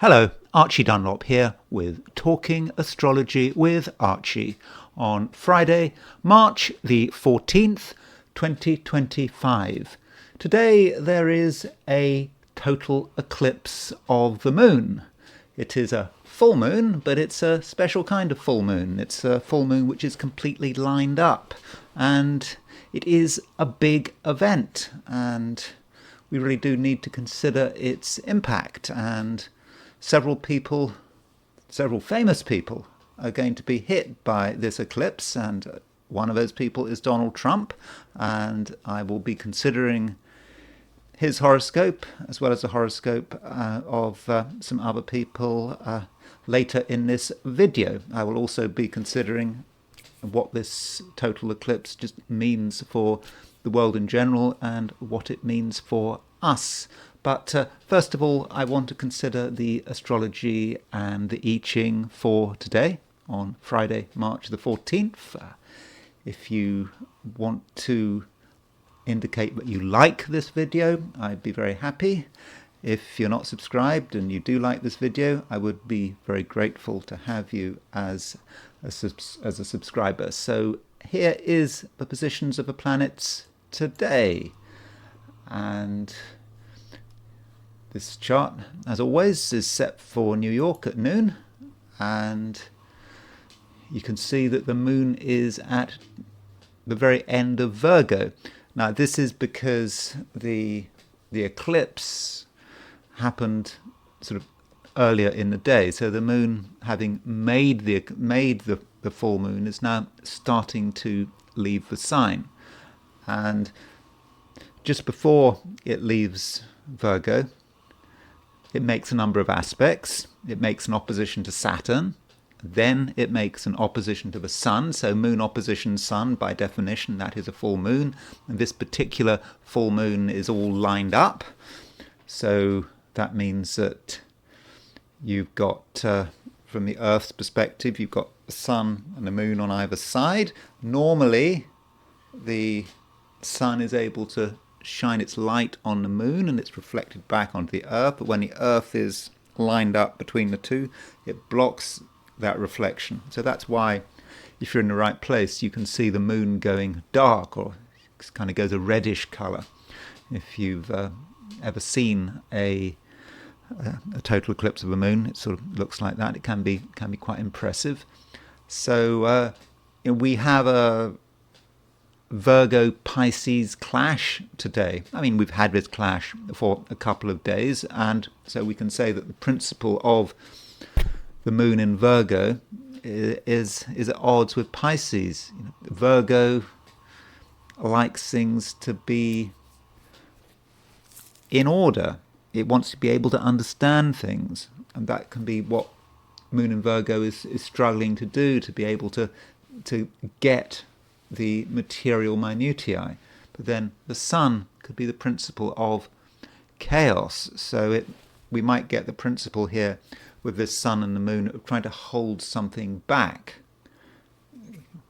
Hello, Archie Dunlop here with Talking Astrology with Archie on Friday, March the 14th, 2025. Today there is a total eclipse of the moon. It is a full moon, but it's a special kind of full moon. It's a full moon which is completely lined up, and it is a big event, and we really do need to consider its impact. And several famous people are going to be hit by this eclipse, and one of those people is Donald Trump, and I will be considering his horoscope as well as the horoscope of some other people later in this video. I will also be considering what this total eclipse just means for the world in general and what it means for us. But first of all, I want to consider the astrology and the I Ching for today on Friday, March the 14th. If you want to indicate that you like this video, I'd be very happy. If you're not subscribed and you do like this video, I would be very grateful to have you as a subscriber. So here is the positions of the planets today. And this chart, as always, is set for New York at noon, and you can see that the moon is at the very end of Virgo. Now, this is because the eclipse happened sort of earlier in the day, so the moon, having made the full moon, is now starting to leave the sign, and just before it leaves Virgo, it makes a number of aspects. It makes an opposition to Saturn. Then it makes an opposition to the Sun. So moon opposition Sun, by definition, that is a full moon. And this particular full moon is all lined up. So that means that you've got, from the Earth's perspective, you've got the Sun and the moon on either side. Normally, the Sun is able to shine its light on the moon and it's reflected back onto the Earth, but when the Earth is lined up between the two, it blocks that reflection. So that's why, if you're in the right place, you can see the moon going dark, or it kind of goes a reddish color. If you've ever seen a total eclipse of a moon, it sort of looks like that. It can be quite impressive. So we have a Virgo Pisces clash today. I mean, we've had this clash for a couple of days, and so we can say that the principle of the moon in Virgo is at odds with Pisces. Virgo likes things to be in order. It wants to be able to understand things, and that can be what moon in Virgo is struggling to do, to be able to get the material minutiae. But then the Sun could be the principle of chaos. So we might get the principle here with this Sun and the moon of trying to hold something back.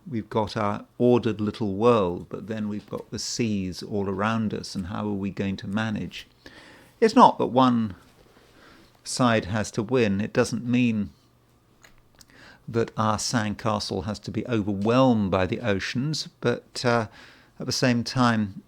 We've got our ordered little world, but then we've got the seas all around us, and how are we going to manage? It's not that one side has to win. It doesn't mean that our sandcastle has to be overwhelmed by the oceans, but at the same time,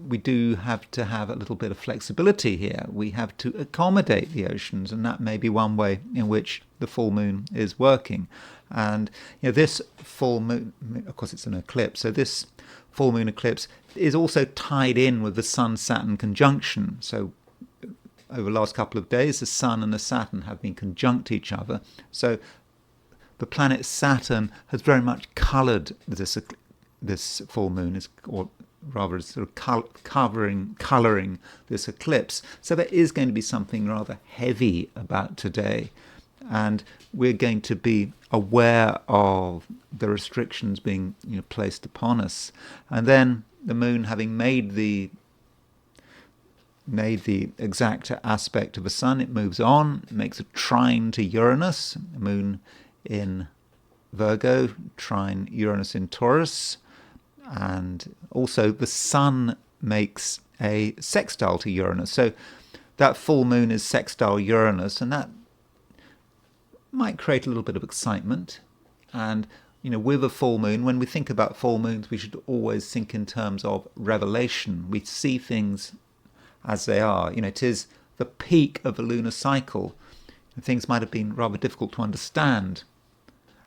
we do have to have a little bit of flexibility here. We have to accommodate the oceans, and that may be one way in which the full moon is working. And this full moon, of course, it's an eclipse, so this full moon eclipse is also tied in with the Sun-Saturn conjunction. So over the last couple of days, the Sun and the Saturn have been conjunct each other. So the planet Saturn has very much coloured this full moon, or rather sort of colouring this eclipse. So there is going to be something rather heavy about today, and we're going to be aware of the restrictions being placed upon us. And then the moon, having made the exact aspect of the Sun, it moves on, makes a trine to Uranus. The moon in Virgo, trine Uranus in Taurus, and also the Sun makes a sextile to Uranus. So that full moon is sextile Uranus, and that might create a little bit of excitement. And, with a full moon, when we think about full moons, we should always think in terms of revelation. We see things as they are. It is the peak of a lunar cycle. Things might have been rather difficult to understand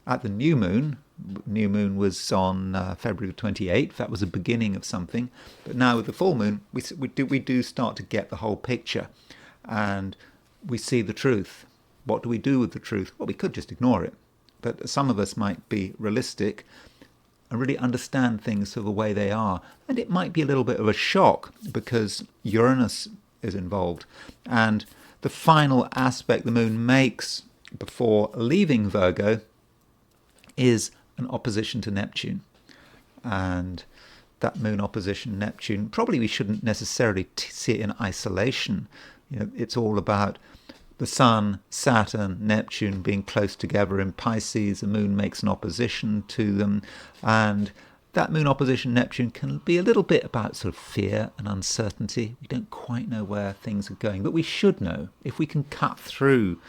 at the new moon. New moon was on February 28th. That was the beginning of something. But now with the full moon, we do start to get the whole picture, and we see the truth. What do we do with the truth? Well, we could just ignore it. But some of us might be realistic and really understand things for the way they are. And it might be a little bit of a shock because Uranus is involved. And the final aspect the moon makes before leaving Virgo is an opposition to Neptune. And that moon opposition Neptune, probably we shouldn't necessarily see it in isolation. It's all about the Sun, Saturn, Neptune being close together in Pisces. The moon makes an opposition to them. And that moon opposition Neptune can be a little bit about sort of fear and uncertainty. We don't quite know where things are going, but we should know. If we can cut through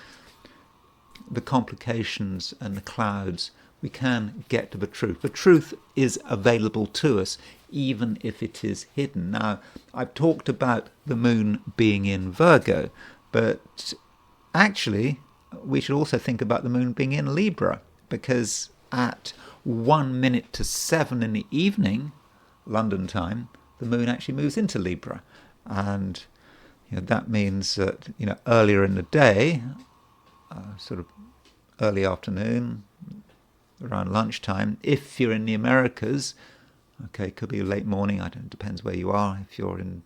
the complications and the clouds, we can get to the truth. The truth is available to us, even if it is hidden. Now, I've talked about the moon being in Virgo, but actually, we should also think about the moon being in Libra, because at 1 minute to 7 in the evening, London time, the moon actually moves into Libra. And that means that earlier in the day, sort of early afternoon, around lunchtime, if you're in the Americas, okay, could be late morning, depends where you are. If you're in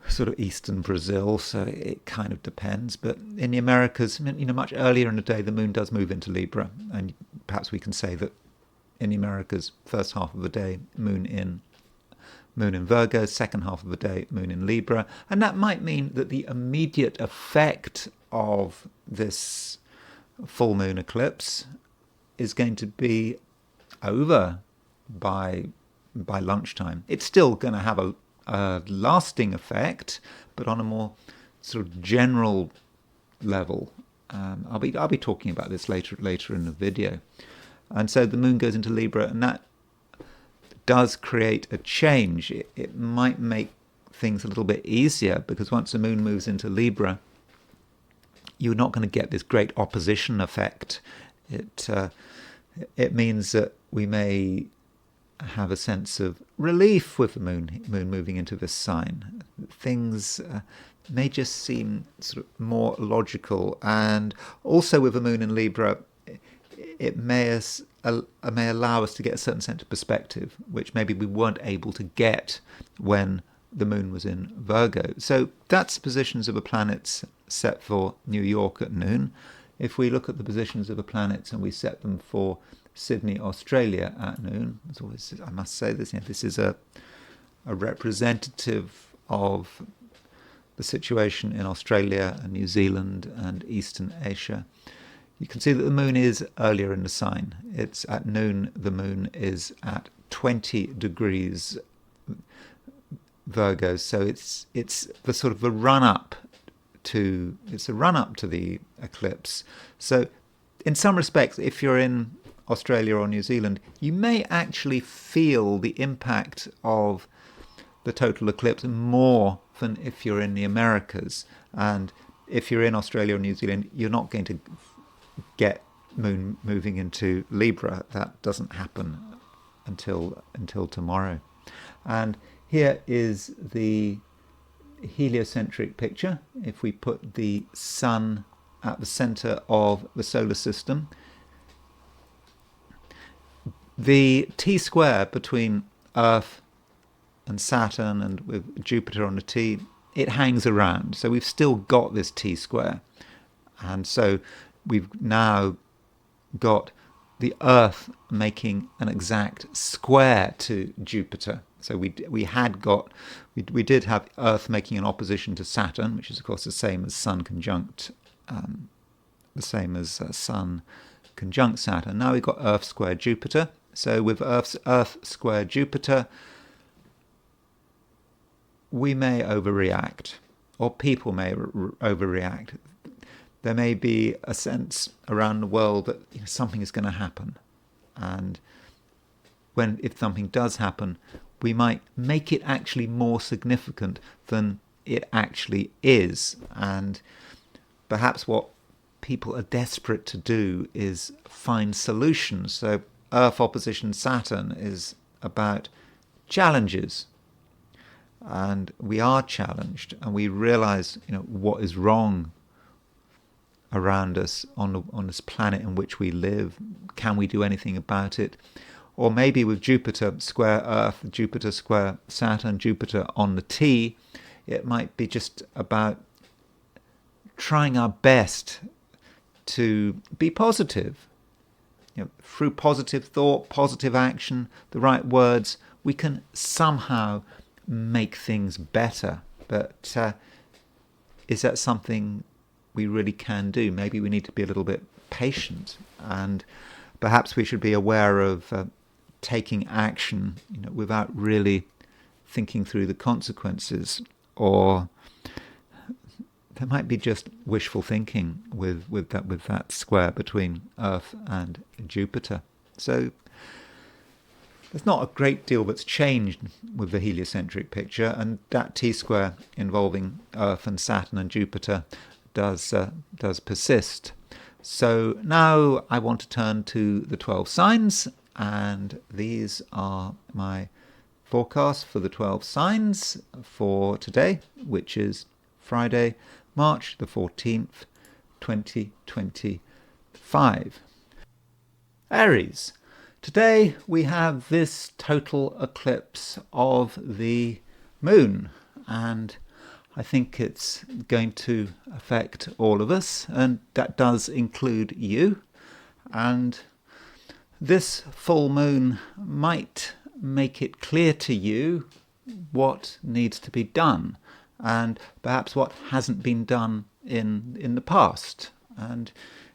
sort of eastern Brazil, so it kind of depends. But in the Americas, much earlier in the day, the moon does move into Libra, and perhaps we can say that in the Americas, first half of the day, moon in Virgo, second half of the day, moon in Libra, and that might mean that the immediate effect of this full moon eclipse is going to be over by lunchtime. It's still going to have a lasting effect, but on a more sort of general level. I'll be talking about this later in the video. And so the moon goes into Libra, and that does create a change. It might make things a little bit easier, because once the moon moves into Libra, you're not going to get this great opposition effect. It means that we may have a sense of relief with the moon moving into this sign. Things may just seem sort of more logical, and also with the moon in Libra, it may allow us to get a certain sense of perspective, which maybe we weren't able to get when the moon was in Virgo. So that's the positions of the planets set for New York at noon. If we look at the positions of the planets and we set them for Sydney, Australia at noon, as always, I must say this, this is a representative of the situation in Australia and New Zealand and Eastern Asia. You can see that the moon is earlier in the sign. It's at noon, the moon is at 20 degrees Virgo, so it's the sort of a run-up to the eclipse. So in some respects, if you're in Australia or New Zealand, you may actually feel the impact of the total eclipse more than if you're in the Americas. And if you're in Australia or New Zealand, you're not going to get moon moving into Libra. That doesn't happen until tomorrow. And here is the heliocentric picture. If we put the sun at the center of the solar system, the T-square between Earth and Saturn and with Jupiter on the T, it hangs around. So we've still got this T-square. And so we've now got the Earth making an exact square to Jupiter. So we did have Earth making an opposition to Saturn, which is of course the same as Sun conjunct Sun conjunct Saturn. Now we've got Earth square Jupiter. So with Earth square Jupiter, we may overreact, or people may overreact. there may be a sense around the world that something is going to happen. And if something does happen, we might make it actually more significant than it actually is. And perhaps what people are desperate to do is find solutions. So Earth opposition Saturn is about challenges. And we are challenged, and we realize what is wrong around us on this planet in which we live. Can we do anything about it? Or maybe with Jupiter square Earth, Jupiter square Saturn, Jupiter on the T, it might be just about trying our best to be positive. Through positive thought, positive action, the right words, we can somehow make things better. But is that something we really can do? Maybe we need to be a little bit patient, and perhaps we should be aware of taking action without really thinking through the consequences, or there might be just wishful thinking with that square between Earth and Jupiter. So there's not a great deal that's changed with the heliocentric picture, and that T-square involving Earth and Saturn and Jupiter does persist. So now I want to turn to the 12 signs, and these are my forecasts for the 12 signs for today, which is Friday, March the 14th, 2025. Aries. Today we have this total eclipse of the moon, and I think it's going to affect all of us, and that does include you. And this full moon might make it clear to you what needs to be done, and perhaps what hasn't been done in the past. And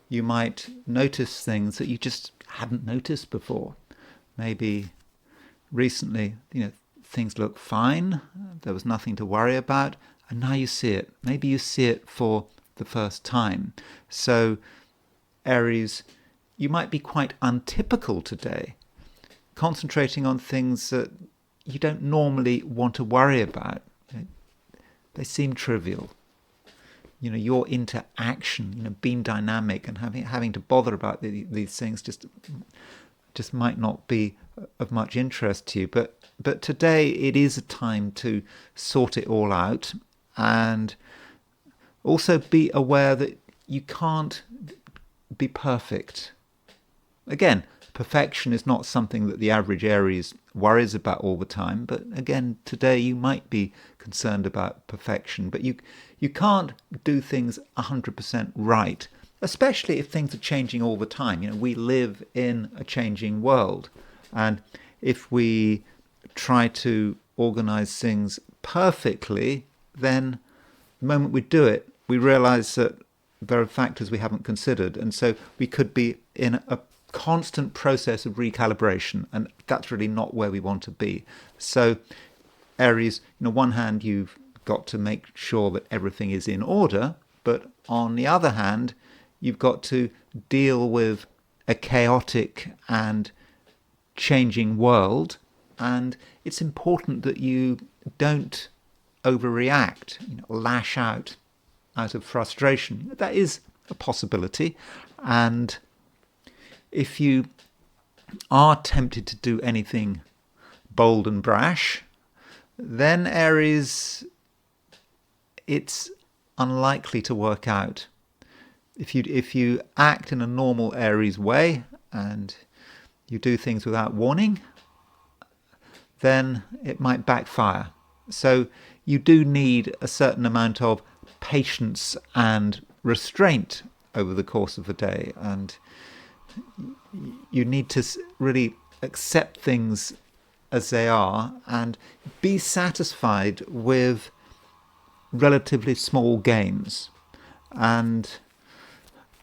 you might notice things that you just hadn't noticed before. Maybe recently, things look fine, there was nothing to worry about, and now you see it. Maybe you see it for the first time. So, Aries, you might be quite untypical today, concentrating on things that you don't normally want to worry about. They seem trivial. You're into action, being dynamic, and having to bother about these things just might not be of much interest to you. But today it is a time to sort it all out, and also be aware that you can't be perfect. Again, perfection is not something that the average Aries worries about all the time, but again, today you might be concerned about perfection, but you can't do things 100% right, especially if things are changing all the time. We live in a changing world, and if we try to organize things perfectly, then the moment we do it, we realize that there are factors we haven't considered, and so we could be in a constant process of recalibration, and that's really not where we want to be. So Aries, on one hand, you've got to make sure that everything is in order, but on the other hand, you've got to deal with a chaotic and changing world, and it's important that you don't overreact, lash out of frustration. That is a possibility, and if you are tempted to do anything bold and brash, then Aries, it's unlikely to work out. If you act in a normal Aries way and you do things without warning, then it might backfire. So you do need a certain amount of patience and restraint over the course of the day, and you need to really accept things as they are and be satisfied with relatively small gains. And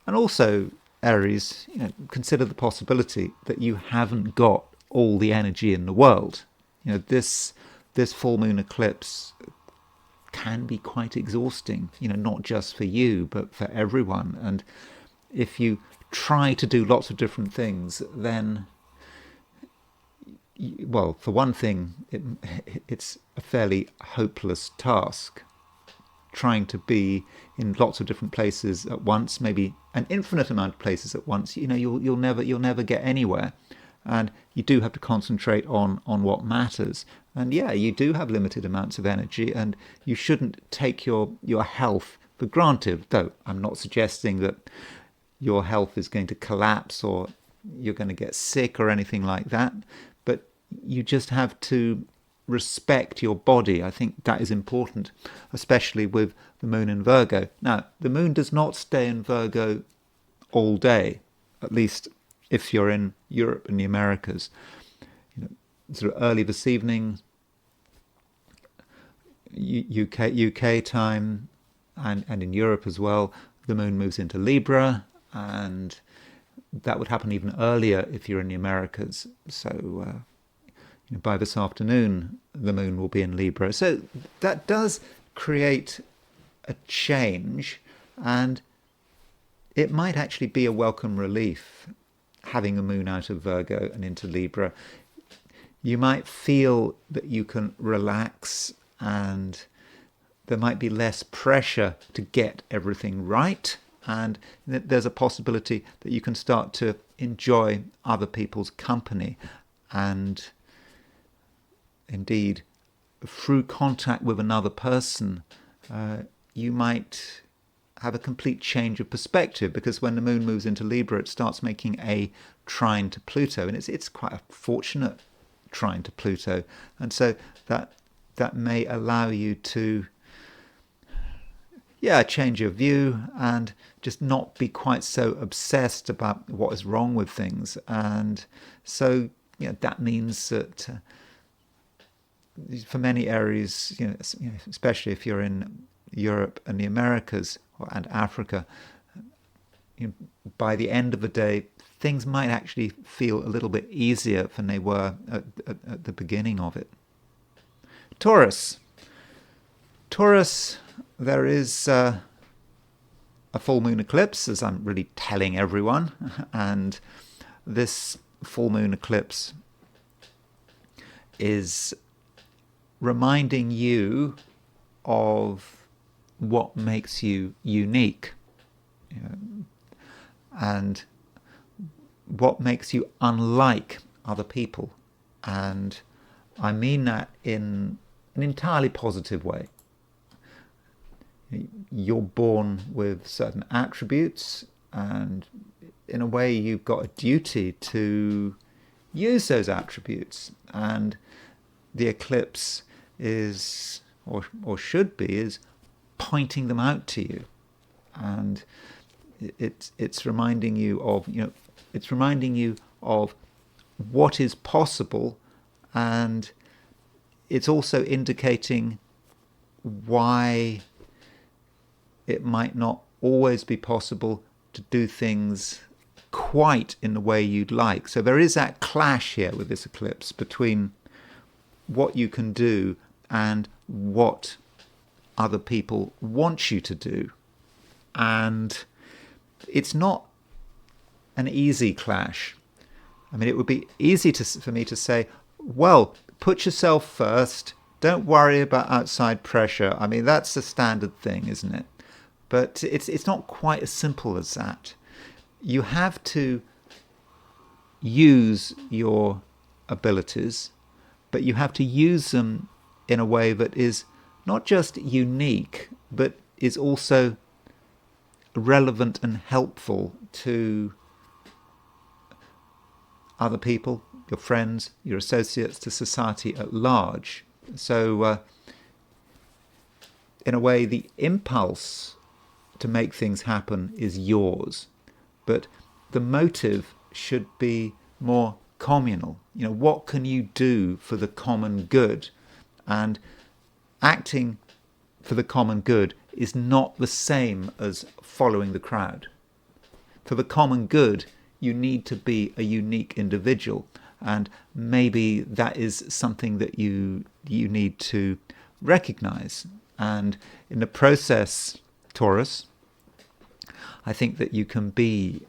also, Aries, consider the possibility that you haven't got all the energy in the world. This full moon eclipse can be quite exhausting, not just for you, but for everyone. And if you try to do lots of different things, then, well, for one thing, it's a fairly hopeless task. Trying to be in lots of different places at once, maybe an infinite amount of places at once, you'll never get anywhere. And you do have to concentrate on what matters. And yeah, you do have limited amounts of energy, and you shouldn't take your health for granted. Though I'm not suggesting that your health is going to collapse or you're going to get sick or anything like that. But you just have to respect your body. I think that is important, especially with the moon in Virgo. Now, the moon does not stay in Virgo all day, at least if you're in Europe and the Americas. Sort of early this evening, UK time, and in Europe as well, the moon moves into Libra, and that would happen even earlier if you're in the Americas. So by this afternoon, the moon will be in Libra. So that does create a change, and it might actually be a welcome relief having the moon out of Virgo and into Libra. You might feel that you can relax, and there might be less pressure to get everything right, and there's a possibility that you can start to enjoy other people's company. And indeed, through contact with another person, you might have a complete change of perspective, because when the moon moves into Libra, it starts making a trine to Pluto, and it's quite a fortunate trine to Pluto, and so that may allow you to change your view and just not be quite so obsessed about what is wrong with things. And so that means that for many Aries, especially if you're in Europe and the Americas and Africa, by the end of the day, things might actually feel a little bit easier than they were at the beginning of it. Taurus, there is a full moon eclipse, as I'm really telling everyone, and this full moon eclipse is reminding you of what makes you unique, and what makes you unlike other people. And I mean that in an entirely positive way. You're born with certain attributes, and in a way you've got a duty to use those attributes. And the eclipse is, or should be, is pointing them out to you. And it's reminding you of what is possible, and it's also indicating why it might not always be possible to do things quite in the way you'd like. So there is that clash here with this eclipse between what you can do and what other people want you to do. And it's not an easy clash. I mean, it would be easy for me to say, well, put yourself first, don't worry about outside pressure. I mean, that's the standard thing, isn't it? But it's not quite as simple as that. You have to use your abilities, but you have to use them in a way that is not just unique, but is also relevant and helpful to other people, your friends, your associates, to society at large. So in a way, the impulse to make things happen is yours, but the motive should be more communal. What can you do for the common good? And acting for the common good is not the same as following the crowd. For the common good, you need to be a unique individual, and maybe that is something that you need to recognize. And in the process, Taurus, I think that you can be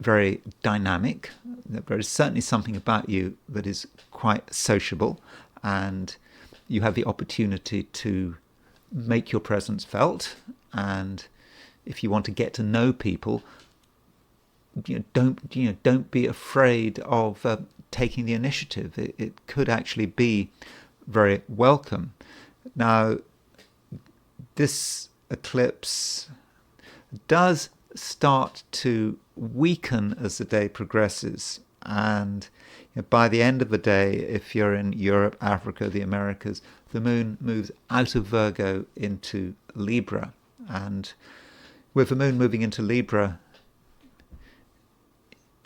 very dynamic. There is certainly something about you that is quite sociable, and you have the opportunity to make your presence felt. And if you want to get to know people, don't be afraid of taking the initiative. It could actually be very welcome. Now, this eclipse does start to weaken as the day progresses, and by the end of the day, if you're in Europe, Africa, the Americas, the moon moves out of Virgo into Libra. And with the moon moving into Libra,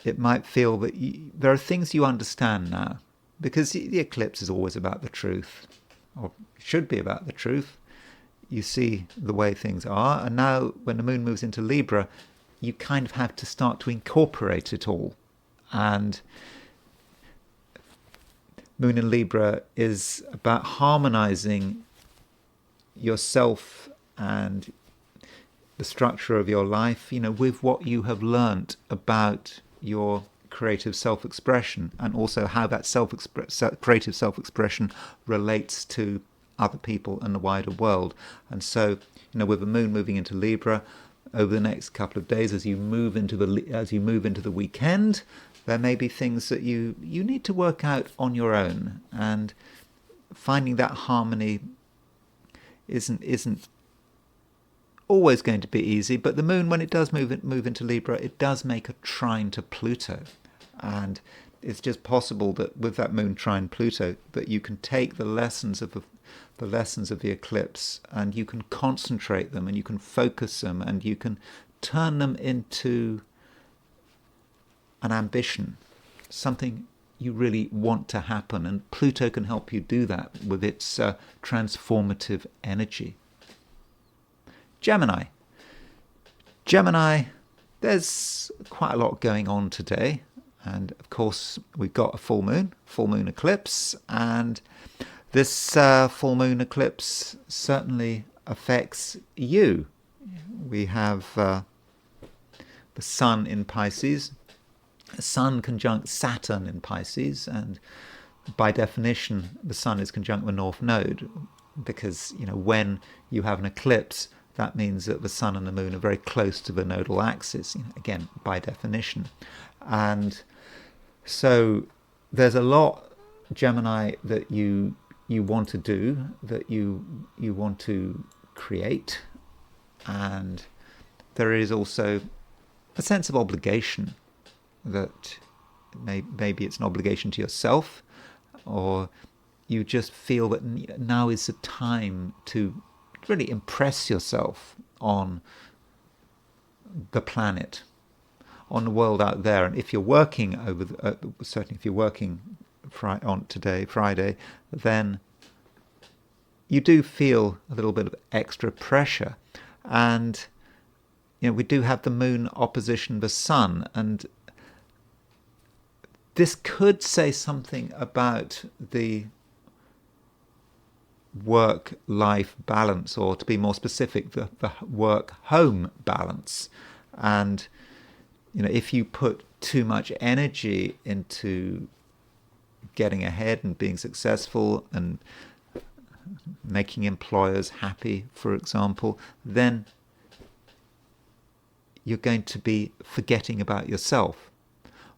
it might feel that there are things you understand now, because the eclipse is always about the truth, or should be about the truth. You see the way things are, and now when the moon moves into Libra, you kind of have to start to incorporate it all. And moon in Libra is about harmonizing yourself and the structure of your life, with what you have learnt about your creative self-expression, and also how that creative self-expression relates to other people and the wider world. And so, with the moon moving into Libra over the next couple of days, as you move into the weekend, there may be things that you need to work out on your own, and finding that harmony isn't always going to be easy. But the moon, when it does move into Libra, it does make a trine to Pluto, and it's just possible that with that moon trine Pluto, that you can take the lessons of the eclipse, and you can concentrate them, and you can focus them, and you can turn them into an ambition, something you really want to happen. And Pluto can help you do that with its transformative energy. Gemini, there's quite a lot going on today, and of course we've got a full moon eclipse, and this full moon eclipse certainly affects you. We have the Sun in Pisces, Sun conjunct Saturn in Pisces, and by definition the Sun is conjunct the North Node, because when you have an eclipse, that means that the Sun and the Moon are very close to the nodal axis, again by definition. And so there's a lot, Gemini, that you want to do, that you want to create, and there is also a sense of obligation, that maybe it's an obligation to yourself, or you just feel that now is the time to really impress yourself on the planet, on the world out there. And if you're working certainly if you're working on today, Friday, then you do feel a little bit of extra pressure. And we do have the moon opposition the sun, and this could say something about the work-life balance, or to be more specific, the work-home balance. And if you put too much energy into getting ahead and being successful and making employers happy, for example, then you're going to be forgetting about yourself.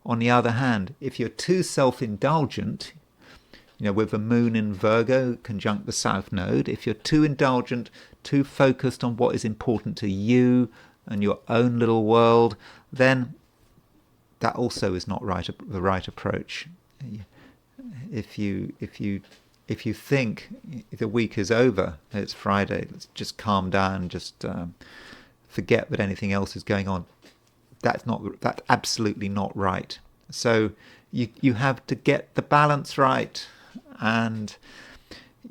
On the other hand, if you're too self-indulgent, with the moon in Virgo conjunct the South Node, if you're too indulgent, too focused on what is important to you and your own little world, then that also is not the right approach. If you think the week is over, it's Friday, let's just calm down, just forget that anything else is going on, that's absolutely not right. So you have to get the balance right, and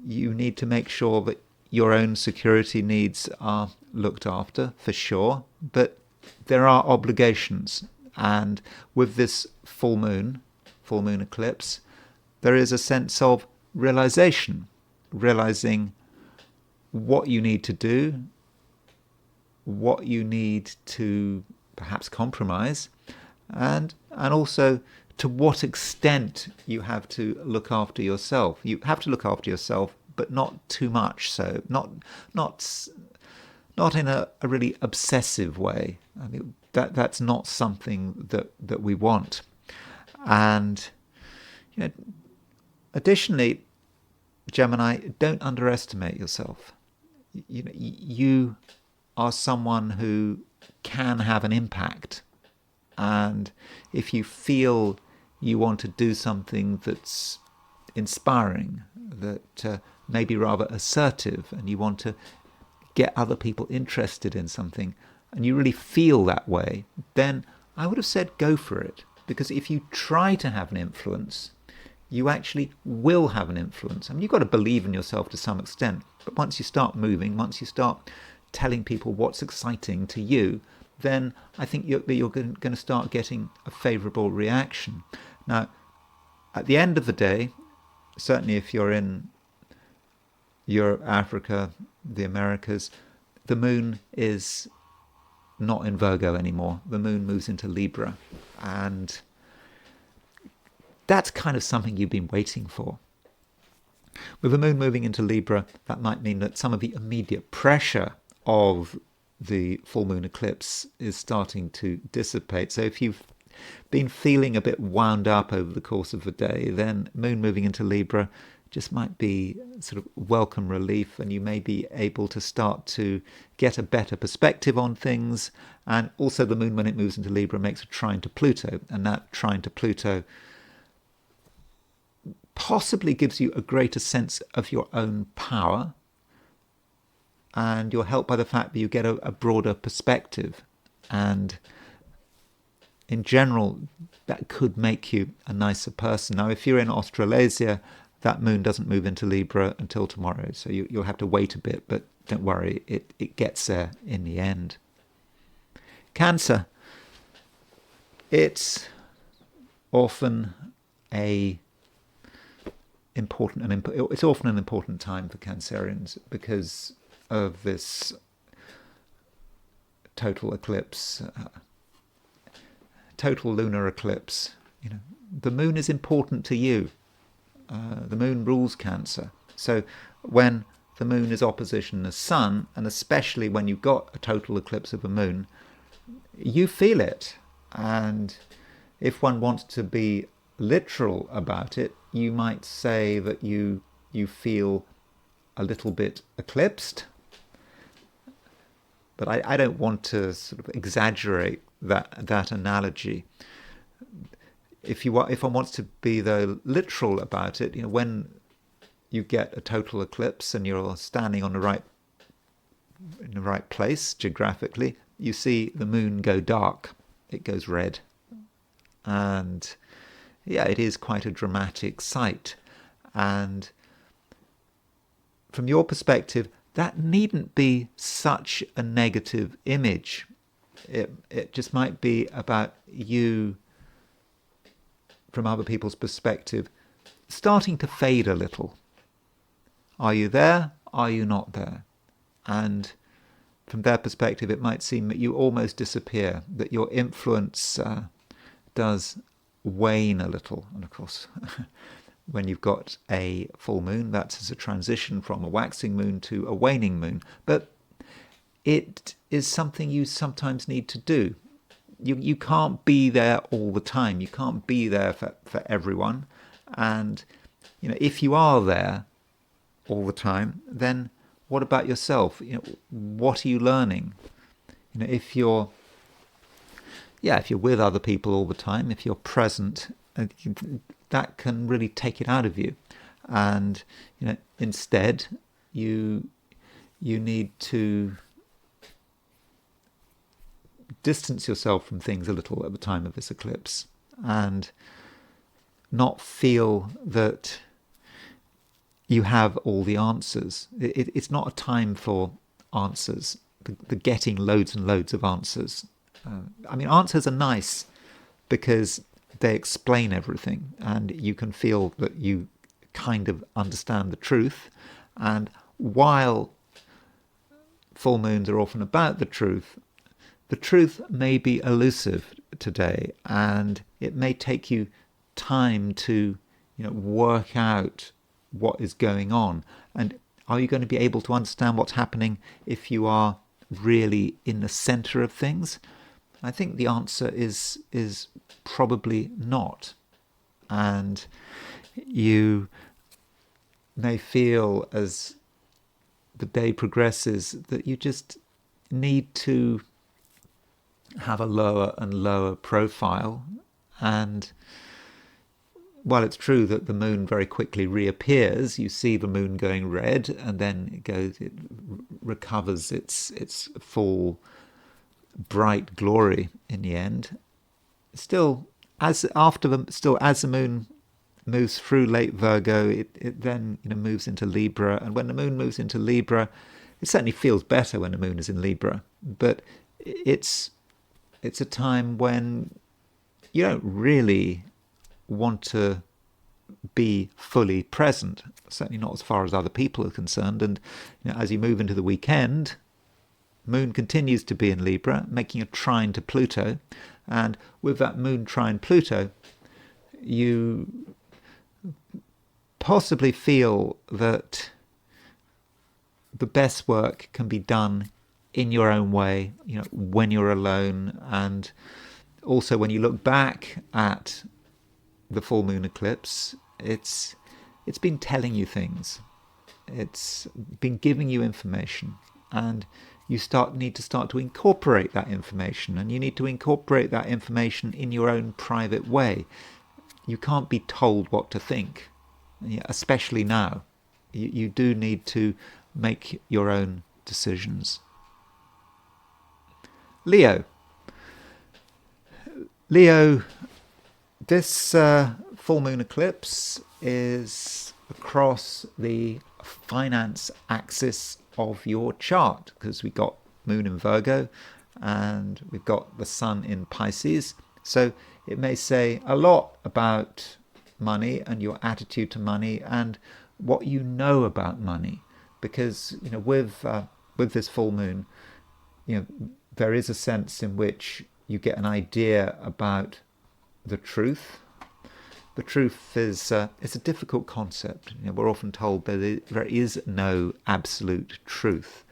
you need to make sure that your own security needs are looked after, for sure, but there are obligations. And with this full moon eclipse, there is a sense of realizing what you need to do, what you need to perhaps compromise, and also to what extent you have to look after yourself. You have to look after yourself, but not too much so. Not in a really obsessive way. I mean, that's not something that we want. And additionally, Gemini, don't underestimate yourself. You are someone who can have an impact, and if you feel you want to do something that's inspiring, that may be rather assertive, and you want to get other people interested in something, and you really feel that way, then I would have said go for it. Because if you try to have an influence, you actually will have an influence. I mean, you've got to believe in yourself to some extent, but once you start moving, once you start telling people what's exciting to you, then I think you're going to start getting a favourable reaction. Now, at the end of the day, certainly if you're in Europe, Africa, the Americas, the moon is not in Virgo anymore. The moon moves into Libra, and that's kind of something you've been waiting for. With the moon moving into Libra, that might mean that some of the immediate pressure of the full moon eclipse is starting to dissipate. So if you've been feeling a bit wound up over the course of the day, then moon moving into Libra just might be sort of welcome relief, and you may be able to start to get a better perspective on things. And also the moon, when it moves into Libra, makes a trine to Pluto, and that trine to Pluto possibly gives you a greater sense of your own power, and you're helped by the fact that you get a broader perspective. And in general, that could make you a nicer person. Now, if you're in Australasia, that moon doesn't move into Libra until tomorrow, so you'll have to wait a bit, but don't worry, it gets there in the end. Cancer. It's often an important time for Cancerians because of this total eclipse, total lunar eclipse. The moon is important to you. The moon rules Cancer. So when the moon is opposition the sun, and especially when you've got a total eclipse of the moon, you feel it. And if one wants to be literal about it, you might say that you feel a little bit eclipsed. But I don't want to sort of exaggerate that analogy. If one wants to be though literal about it, when you get a total eclipse and you're standing in the right place geographically, you see the moon go dark. It goes red, and it is quite a dramatic sight. And from your perspective, that needn't be such a negative image. It just might be about you, from other people's perspective, starting to fade a little. Are you there? Are you not there? And from their perspective, it might seem that you almost disappear, that your influence does wane a little. And of course, when you've got a full moon, that's as a transition from a waxing moon to a waning moon. But it is something you sometimes need to do. You can't be there all the time. You can't be there for everyone. And if you are there all the time, then what about yourself? What are you learning? If you're with other people all the time, if you're present, that can really take it out of you. And instead, you need to distance yourself from things a little at the time of this eclipse, and not feel that you have all the answers. It's not a time for answers, the getting loads and loads of answers. Answers are nice because they explain everything, and you can feel that you kind of understand the truth. And while full moons are often about the truth may be elusive today, and it may take you time to work out what is going on. And are you going to be able to understand what's happening if you are really in the center of things? I think the answer is probably not. And you may feel as the day progresses that you just need to have a lower and lower profile. And while it's true that the moon very quickly reappears, you see the moon going red, and then it recovers its full bright glory in the end. Still, as the moon moves through late Virgo, it then moves into Libra, and when the moon moves into Libra, it certainly feels better when the moon is in Libra, but it's a time when you don't really want to be fully present, certainly not as far as other people are concerned. And as you move into the weekend, moon continues to be in Libra, making a trine to Pluto, and with that moon trine Pluto, you possibly feel that the best work can be done in your own way, when you're alone. And also when you look back at the full moon eclipse, it's been telling you things. It's been giving you information, and you need to start to incorporate that information, and you need to incorporate that information in your own private way. You can't be told what to think, especially now. You do need to make your own decisions. Leo, this full moon eclipse is across the finance axis of your chart, because we've got moon in Virgo and we've got the sun in Pisces. So it may say a lot about money and your attitude to money and what you know about money, because with this full moon, there is a sense in which you get an idea about the truth. The truth is it's a difficult concept. We're often told that there is no absolute truth.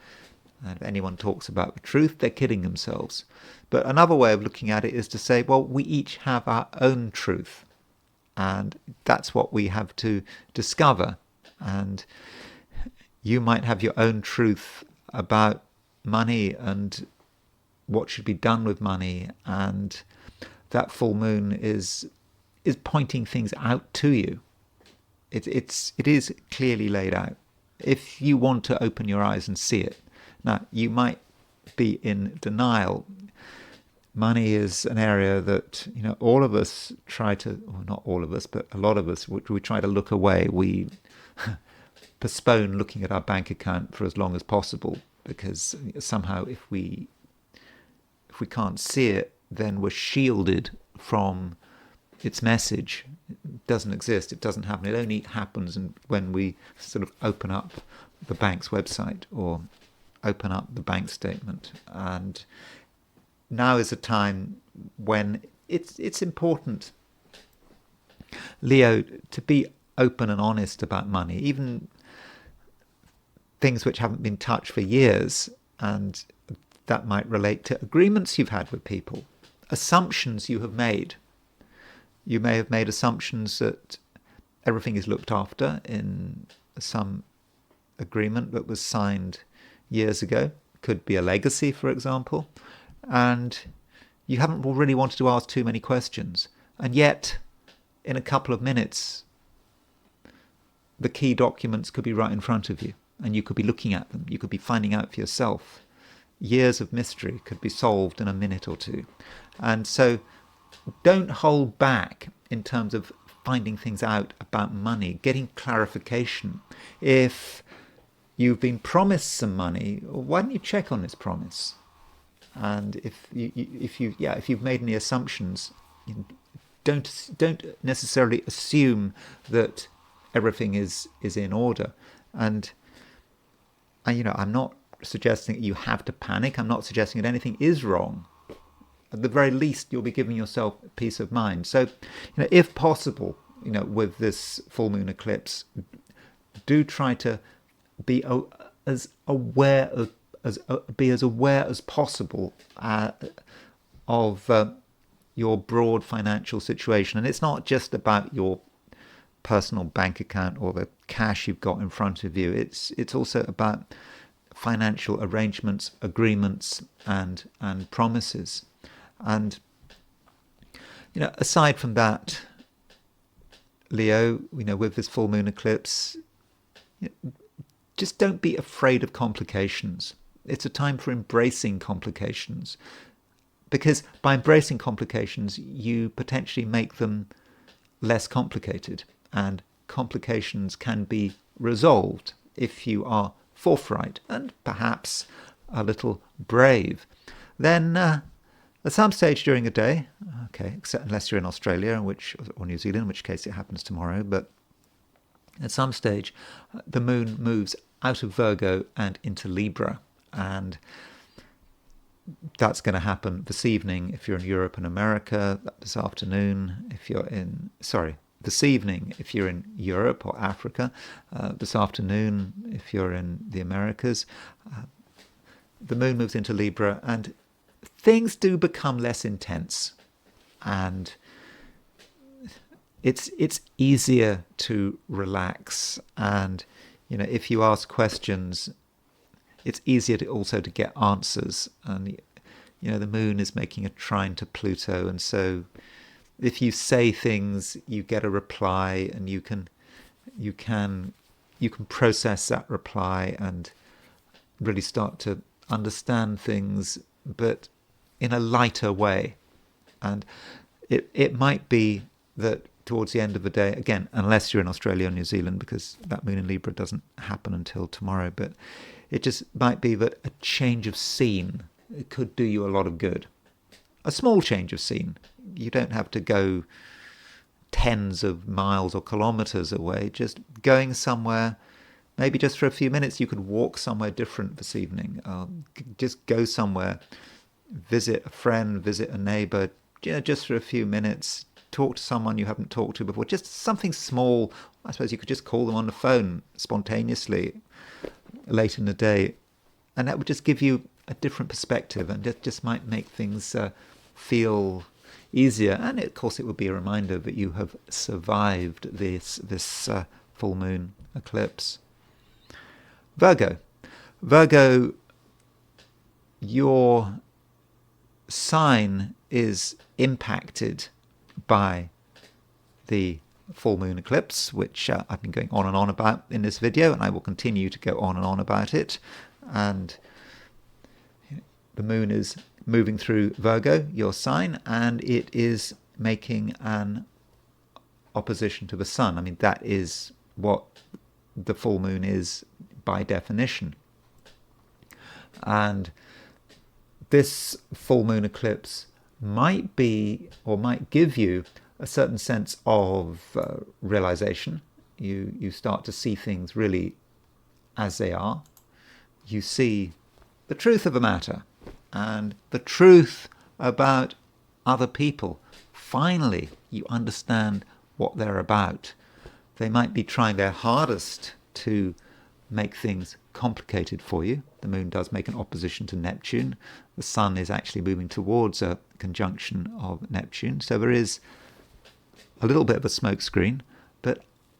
And if anyone talks about the truth, they're kidding themselves. But another way of looking at it is to say, well, we each have our own truth. And that's what we have to discover. And you might have your own truth about money and what should be done with money, and that full moon is pointing things out to you. It is clearly laid out if you want to open your eyes and see it. Now, you might be in denial. Money is an area that all of us try to, or not all of us, but a lot of us, we try to look away. We postpone looking at our bank account for as long as possible, because somehow if we can't see it, then we're shielded from its message. It doesn't exist. It doesn't happen. It only happens when we sort of open up the bank's website or open up the bank statement. And now is a time when it's important, Leo, to be open and honest about money, even things which haven't been touched for years. And that might relate to agreements you've had with people, assumptions you have made. You may have made assumptions that everything is looked after in some agreement that was signed years ago. Could be a legacy, for example. And you haven't really wanted to ask too many questions. And yet, in a couple of minutes, the key documents could be right in front of you, and you could be looking at them. You could be finding out for yourself. Years of mystery could be solved in a minute or two. And so don't hold back in terms of finding things out about money, getting clarification. If you've been promised some money, why don't you check on this promise? And if you've made any assumptions, don't necessarily assume that everything is in order. And I'm not suggesting that you have to panic. I'm not suggesting that anything is wrong. At the very least, you'll be giving yourself peace of mind. So, if possible, with this full moon eclipse, do try to be as aware as possible of your broad financial situation. And it's not just about your personal bank account or the cash you've got in front of you. It's also about financial arrangements, agreements, and promises. And aside from that, Leo, with this full moon eclipse, just don't be afraid of complications. It's a time for embracing complications, because by embracing complications, you potentially make them less complicated, and complications can be resolved if you are forthright and perhaps a little brave. Then at some stage during the day, except unless you're in Australia or New Zealand, in which case it happens tomorrow, but at some stage the moon moves out of Virgo and into Libra, and that's going to happen this evening if you're in Europe and America, this afternoon if you're this evening if you're in Europe or Africa, this afternoon if you're in the Americas. The moon moves into Libra, and things do become less intense, and it's easier to relax. And if you ask questions, it's easier to get answers. And the moon is making a trine to Pluto, and so if you say things, you get a reply, and you can process that reply and really start to understand things, but in a lighter way. And it might be that towards the end of the day, again, unless you're in Australia or New Zealand, because that moon in Libra doesn't happen until tomorrow, but it just might be that a change of scene, it could do you a lot of good. A small change of scene. You don't have to go tens of miles or kilometers away. Just going somewhere, maybe just for a few minutes. You could walk somewhere different this evening. Just go somewhere, visit a friend, visit a neighbor, just for a few minutes. Talk to someone you haven't talked to before. Just something small. I suppose you could just call them on the phone spontaneously late in the day, and that would just give you a different perspective, and it just might make things feel easier. And of course, it would be a reminder that you have survived this full moon eclipse. Virgo, your sign is impacted by the full moon eclipse, which I've been going on and on about in this video, and I will continue to go on and on about it. And the moon is moving through Virgo, your sign, and it is making an opposition to the sun. I mean, that is what the full moon is by definition. And this full moon eclipse might be, or might give you, a certain sense of realization. You start to see things really as they are. You see the truth of the matter and the truth about other people. Finally, you understand what they're about. They might be trying their hardest to make things complicated for you. The moon does make an opposition to Neptune. The sun is actually moving towards a conjunction of Neptune. So there is a little bit of a smokescreen, but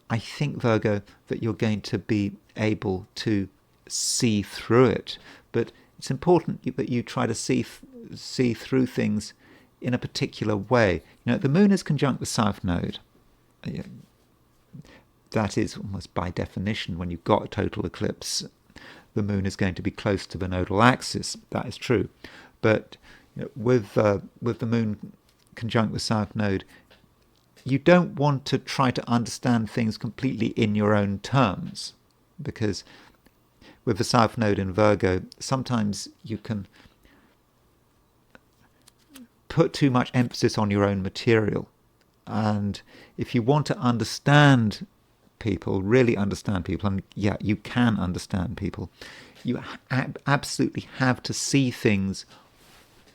I think, Virgo, that you're going to be able to see through it. But it's important that you try to see through things in a particular way. The moon is conjunct the South Node. That is almost by definition, when you've got a total eclipse, the moon is going to be close to the nodal axis. That is true. But with the moon conjunct the South Node, you don't want to try to understand things completely in your own terms, because with the South Node in Virgo, sometimes you can put too much emphasis on your own material. And if you want to understand people, really understand people, and yeah, you can understand people, you absolutely have to see things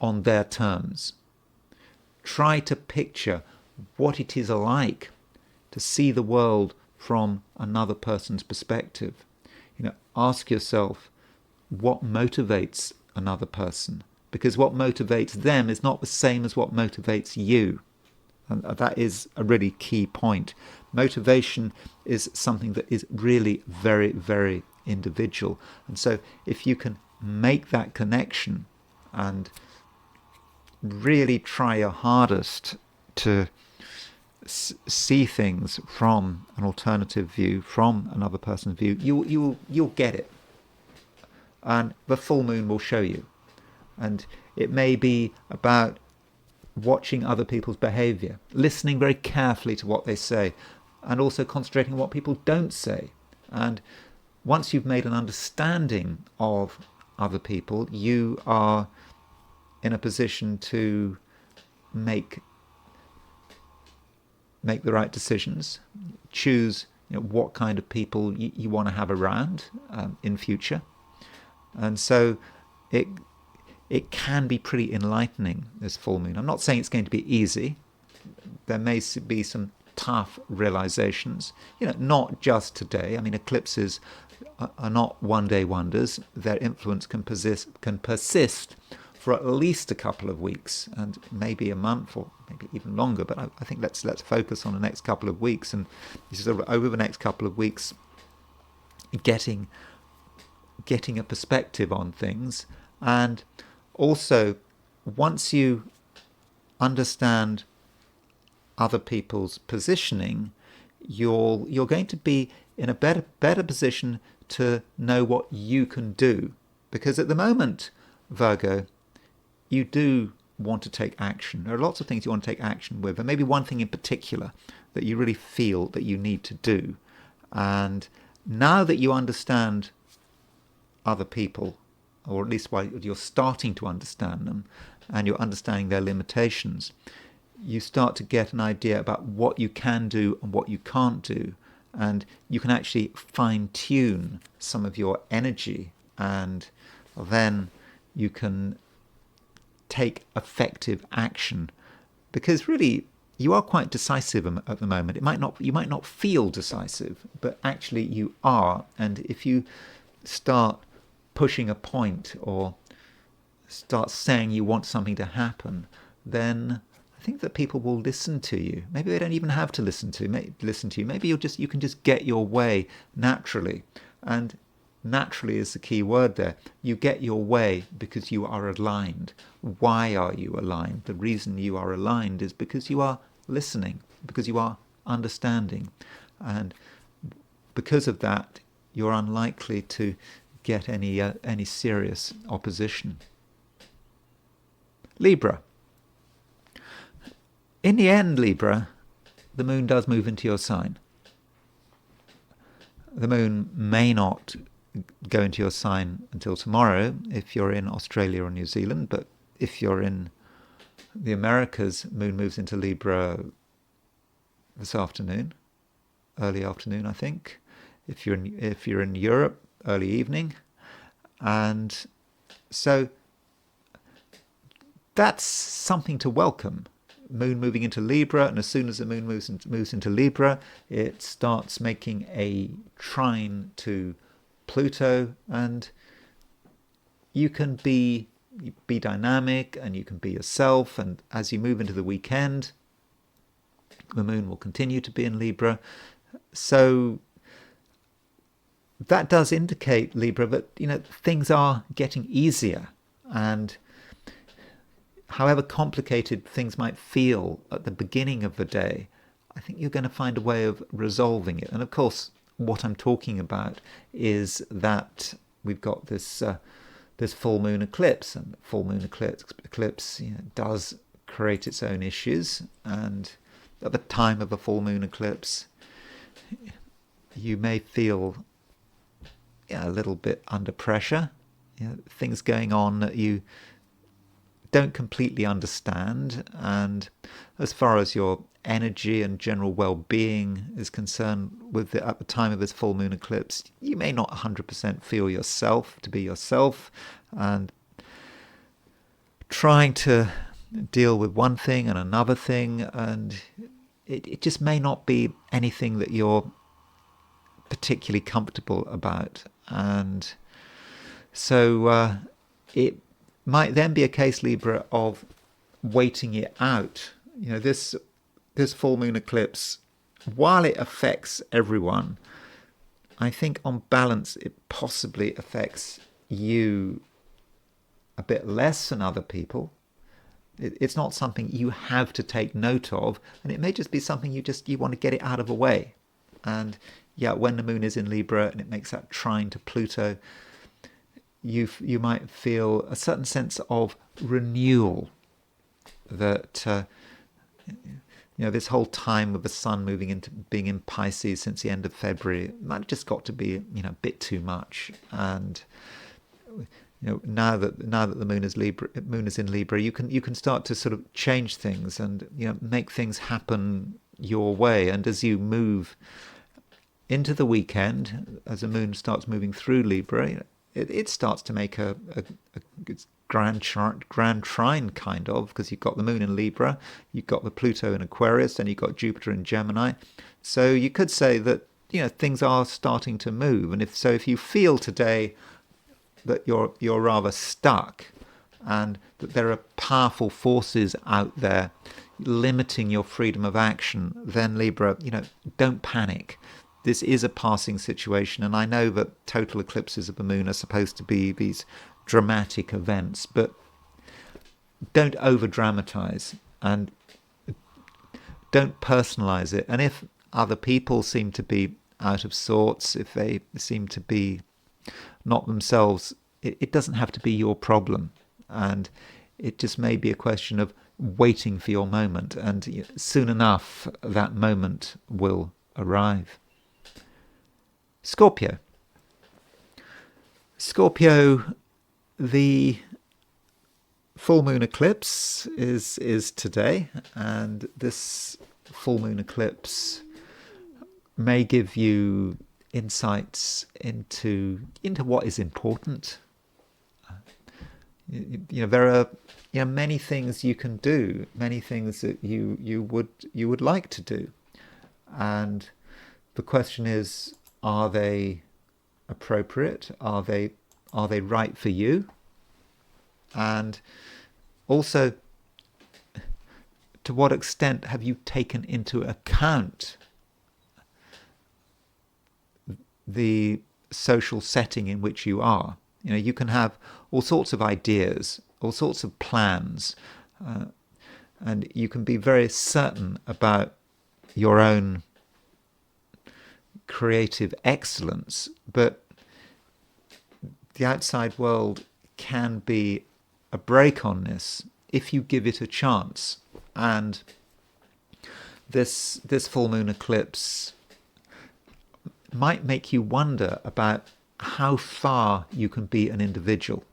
on their terms. Try to picture what it is like to see the world from another person's perspective. Ask yourself what motivates another person, because what motivates them is not the same as what motivates you. And that is a really key point. Motivation is something that is really very, very individual. And so if you can make that connection and really try your hardest to see things from an alternative view, from another person's view, you'll get it. And the full moon will show you. And it may be about watching other people's behavior, listening very carefully to what they say, and also concentrating on what people don't say. And once you've made an understanding of other people, you are in a position to make the right decisions, choose what kind of people you want to have around in future. And so it can be pretty enlightening, this full moon. I'm not saying it's going to be easy. There may be some tough realizations, not just today. I mean, eclipses are not one-day wonders. Their influence can persist for at least a couple of weeks, and maybe a month, or maybe even longer. But I think let's focus on the next couple of weeks, and sort of over the next couple of weeks, getting a perspective on things. And also, once you understand other people's positioning, you're going to be in a better position to know what you can do. Because at the moment, Virgo, you do want to take action. There are lots of things you want to take action with, and maybe one thing in particular that you really feel that you need to do. And now that you understand other people, or at least while you're starting to understand them, and you're understanding their limitations, you start to get an idea about what you can do and what you can't do. And you can actually fine-tune some of your energy, and then you can take effective action. Because really, you are quite decisive at the moment. You might not feel decisive, but actually you are. And if you start pushing a point or start saying you want something to happen, then I think that people will listen to you. Maybe they don't even have to listen to you. Maybe you can just get your way naturally. And naturally is the key word there. You get your way because you are aligned. Why are you aligned? The reason you are aligned is because you are listening, because you are understanding. And because of that, you're unlikely to get any serious opposition. Libra. In the end, Libra, the moon does move into your sign. The moon may not go into your sign until tomorrow if you're in Australia or New Zealand, but if you're in the Americas, moon moves into Libra this afternoon, early afternoon, I think. If you're in Europe, early evening. And so that's something to welcome. Moon moving into Libra, and as soon as the moon moves into Libra, it starts making a trine to Pluto, and you can be dynamic, and you can be yourself. And as you move into the weekend, the moon will continue to be in Libra. So that does indicate, Libra, that things are getting easier, and however complicated things might feel at the beginning of the day, I think you're going to find a way of resolving it. And of course, what I'm talking about is that we've got this full moon eclipse, and full moon eclipse does create its own issues. And at the time of a full moon eclipse, you may feel a little bit under pressure, things going on that you don't completely understand. And as far as your energy and general well-being is concerned, at the time of this full moon eclipse, you may not 100% feel yourself to be yourself, and trying to deal with one thing and another thing, and it just may not be anything that you're particularly comfortable about. And so it might then be a case, Libra, of waiting it out. This full moon eclipse, while it affects everyone, I think on balance it possibly affects you a bit less than other people. It's not something you have to take note of, and it may just be something you want to get it out of the way. And yeah, when the moon is in Libra and it makes that trine to Pluto, you might feel a certain sense of renewal, that this whole time with the sun moving into being in Pisces since the end of February might have just got to be a bit too much. And now that the moon is in Libra, you can start to sort of change things and make things happen your way. And as you move into the weekend, as the moon starts moving through Libra, it starts to make a grand trine, kind of, because you've got the moon in Libra, you've got the Pluto in Aquarius, and you've got Jupiter in Gemini. So you could say that things are starting to move. And if you feel today that you're rather stuck, and that there are powerful forces out there limiting your freedom of action, then Libra, don't panic. This is a passing situation, and I know that total eclipses of the moon are supposed to be these dramatic events, but don't over-dramatize and don't personalize it. And if other people seem to be out of sorts, if they seem to be not themselves, it doesn't have to be your problem. And it just may be a question of waiting for your moment, and soon enough that moment will arrive. Scorpio, the full moon eclipse is today, and this full moon eclipse may give you insights into what is important. There are many things you can do, many things that you would like to do, and the question is, are they appropriate? Are they right for you? And also, to what extent have you taken into account the social setting in which you are? You can have all sorts of ideas, all sorts of plans, and you can be very certain about your own creative excellence, but the outside world can be a brake on this if you give it a chance. And this full moon eclipse might make you wonder about how far you can be an individual.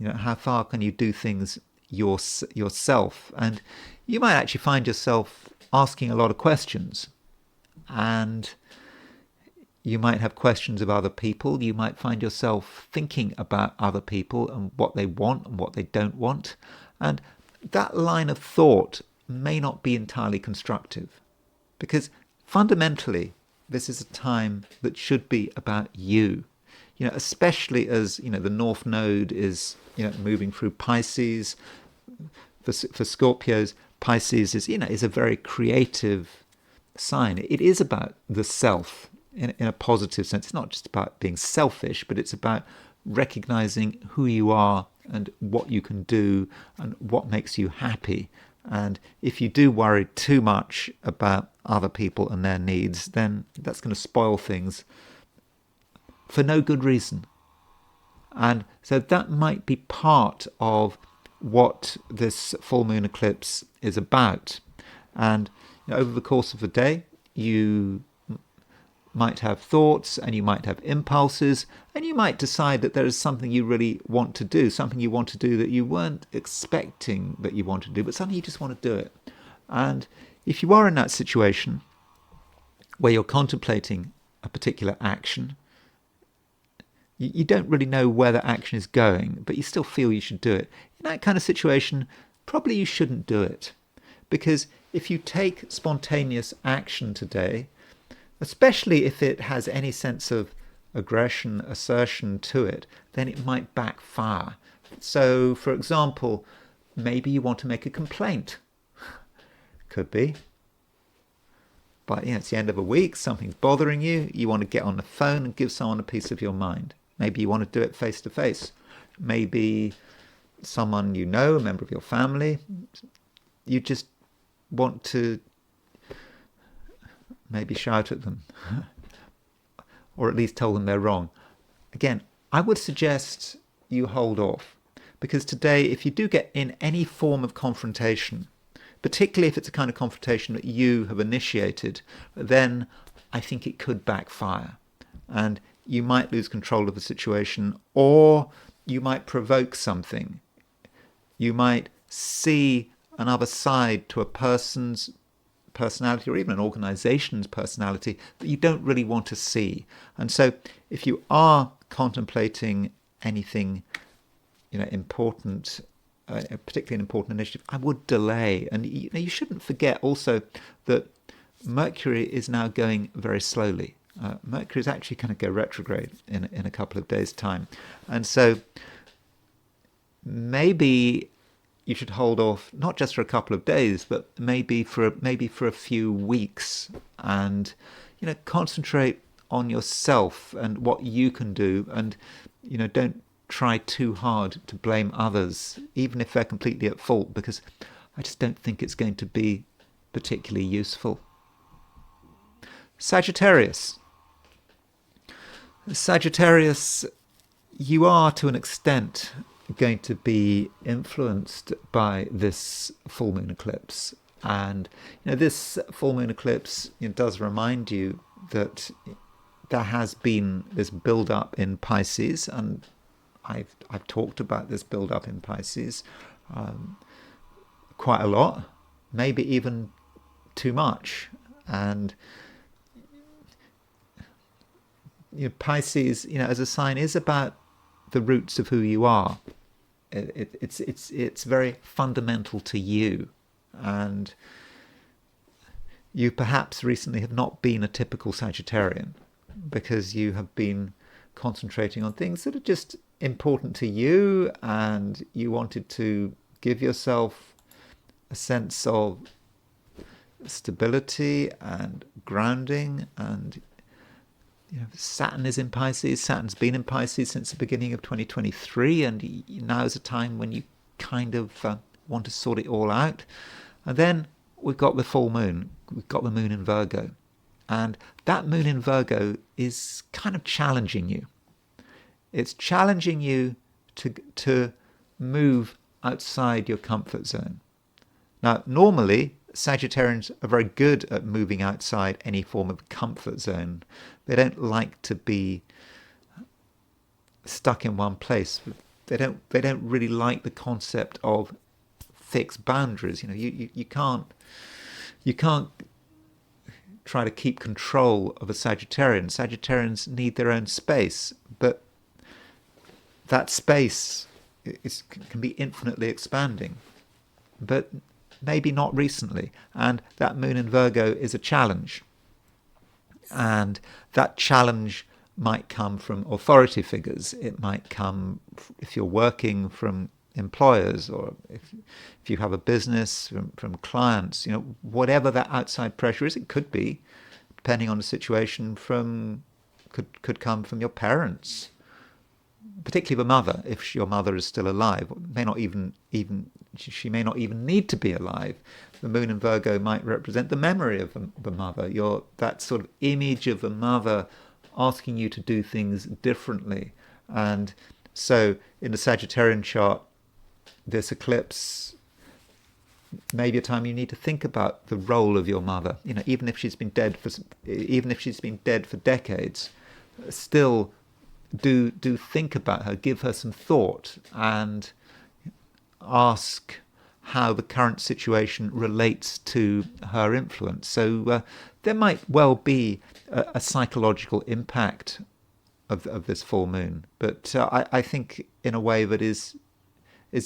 How far can you do things yourself? And you might actually find yourself asking a lot of questions, and you might have questions of other people. You might find yourself thinking about other people and what they want and what they don't want. And that line of thought may not be entirely constructive, because fundamentally this is a time that should be about you. Especially as the North Node is moving through Pisces. For Scorpios, Pisces is a very creative sign. It is about the self in a positive sense. It's not just about being selfish, but it's about recognizing who you are and what you can do and what makes you happy. And if you do worry too much about other people and their needs, then that's going to spoil things for no good reason. And so that might be part of what this full moon eclipse is about. And over the course of the day, you might have thoughts, and you might have impulses, and you might decide that there is something you really want to do, something you want to do that you weren't expecting that you want to do, but suddenly you just want to do it. And if you are in that situation where you're contemplating a particular action, you don't really know where that action is going, but you still feel you should do it. In that kind of situation, probably you shouldn't do it. Because if you take spontaneous action today, especially if it has any sense of aggression, assertion to it, then it might backfire. So, for example, maybe you want to make a complaint. Could be. But it's the end of a week, something's bothering you, you want to get on the phone and give someone a piece of your mind. Maybe you want to do it face to face. Maybe someone you know, a member of your family, you just want to maybe shout at them or at least tell them they're wrong. Again, I would suggest you hold off, because today, if you do get in any form of confrontation, particularly if it's a kind of confrontation that you have initiated, then I think it could backfire and you might lose control of the situation, or you might provoke something. You might see another side to a person's personality, or even an organization's personality, that you don't really want to see. And so if you are contemplating anything important, particularly an important initiative, I would delay. And you shouldn't forget also that Mercury is now going very slowly. Mercury is actually going to go retrograde in a couple of days' time. And so maybe you should hold off, not just for a couple of days, but maybe for a few weeks, and concentrate on yourself and what you can do, and don't try too hard to blame others, even if they're completely at fault, because I just don't think it's going to be particularly useful. Sagittarius. Sagittarius, you are to an extent going to be influenced by this full moon eclipse. And this full moon eclipse does remind you that there has been this build-up in Pisces, and I've talked about this build-up in Pisces quite a lot, maybe even too much. And Pisces, as a sign, is about the roots of who you are. It's very fundamental to you, and you perhaps recently have not been a typical Sagittarian, because you have been concentrating on things that are just important to you, and you wanted to give yourself a sense of stability and grounding. And Saturn is in Pisces. Saturn's been in Pisces since the beginning of 2023, and now is a time when you kind of want to sort it all out. And then we've got the full moon. We've got the moon in Virgo, and that moon in Virgo is kind of challenging you. It's challenging you to move outside your comfort zone. Now, normally, Sagittarians are very good at moving outside any form of comfort zone. They don't like to be stuck in one place. They don't really like the concept of fixed boundaries. You can't try to keep control of a Sagittarian. Sagittarians need their own space, but that space can be infinitely expanding. But maybe not recently, and that moon in Virgo is a challenge, and that challenge might come from authority figures. It might come, if you're working, from employers, or if you have a business, from clients. Whatever that outside pressure is, it could be, depending on the situation, could come from your parents, particularly the mother, if your mother is still alive. She may not even need to be alive. The moon in Virgo might represent the memory of the mother, that sort of image of a mother asking you to do things differently. And so in the Sagittarian chart, this eclipse maybe a time you need to think about the role of your mother. Even if she's been dead for decades, still do think about her, give her some thought, and ask how the current situation relates to her influence. So there might well be a psychological impact of this full moon, but I think in a way that is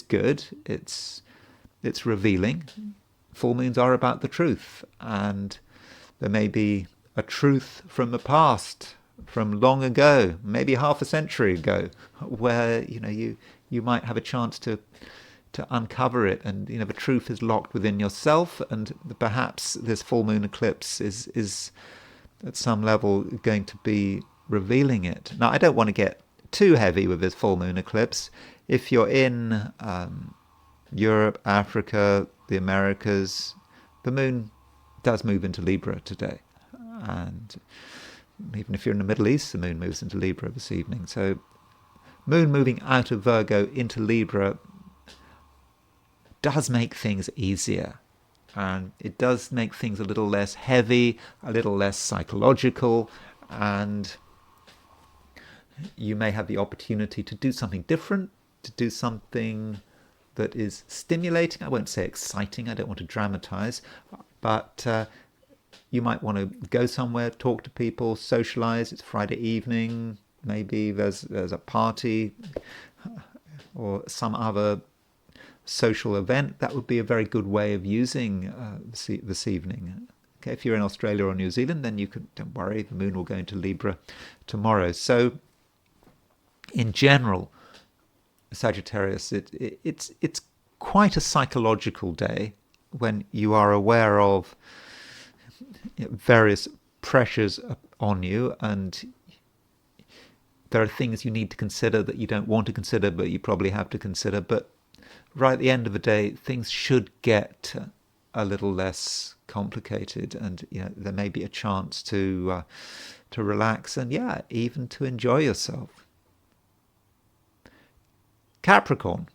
good. It's revealing. Full moons are about the truth, and there may be a truth from the past, from long ago, maybe half a century ago, where you might have a chance to uncover it, and the truth is locked within yourself, and perhaps this full moon eclipse is at some level going to be revealing it. Now, I don't want to get too heavy with this full moon eclipse. If you're in Europe, Africa, the Americas, the moon does move into Libra today, and even if you're in the Middle East, the moon moves into Libra this evening. So moon moving out of Virgo into Libra does make things easier, and it does make things a little less heavy, a little less psychological, and you may have the opportunity to do something different, to do something that is stimulating. I won't say exciting, I don't want to dramatize, but you might want to go somewhere, talk to people, socialize. It's Friday evening, maybe there's a party or some other social event. That would be a very good way of using this evening. Okay, if you're in Australia or New Zealand, then don't worry, the moon will go into Libra tomorrow. So in general, Sagittarius, it's quite a psychological day when you are aware of various pressures on you, and there are things you need to consider that you don't want to consider, but you probably have to consider. But right at the end of the day, things should get a little less complicated, and there may be a chance to relax and even to enjoy yourself. Capricorn,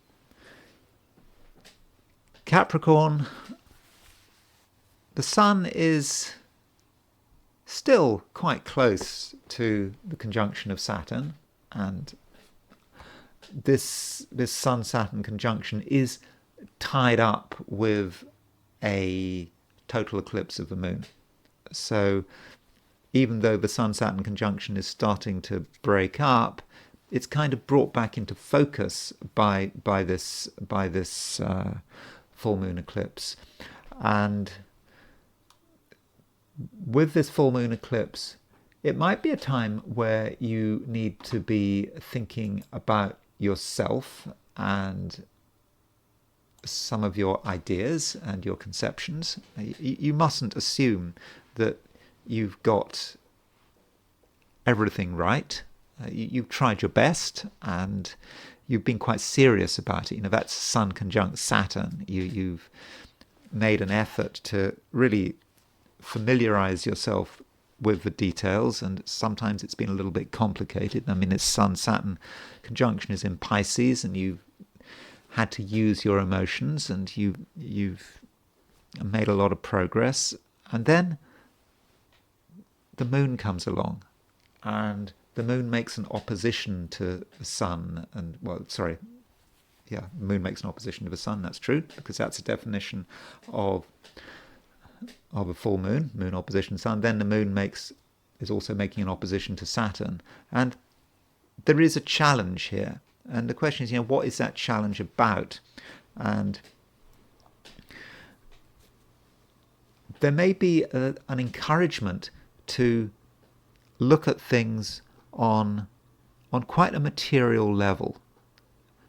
the sun is still quite close to the conjunction of Saturn, and this Sun-Saturn conjunction is tied up with a total eclipse of the moon. So even though the Sun-Saturn conjunction is starting to break up, it's kind of brought back into focus by this full moon eclipse. And with this full moon eclipse, it might be a time where you need to be thinking about yourself and some of your ideas and your conceptions. You mustn't assume that you've got everything right. You've tried your best, and you've been quite serious about it. That's Sun conjunct Saturn. You've made an effort to really familiarize yourself with the details, and sometimes it's been a little bit complicated. I mean, this Sun-Saturn conjunction is in Pisces, and you've had to use your emotions, and you've made a lot of progress. And then the moon comes along, and the moon makes an opposition to the sun, the moon makes an opposition to the sun. That's true, because that's a definition of a full moon opposition sun. Then the moon is also making an opposition to Saturn, and there is a challenge here. And the question is, what is that challenge about? And there may be an encouragement to look at things on quite a material level,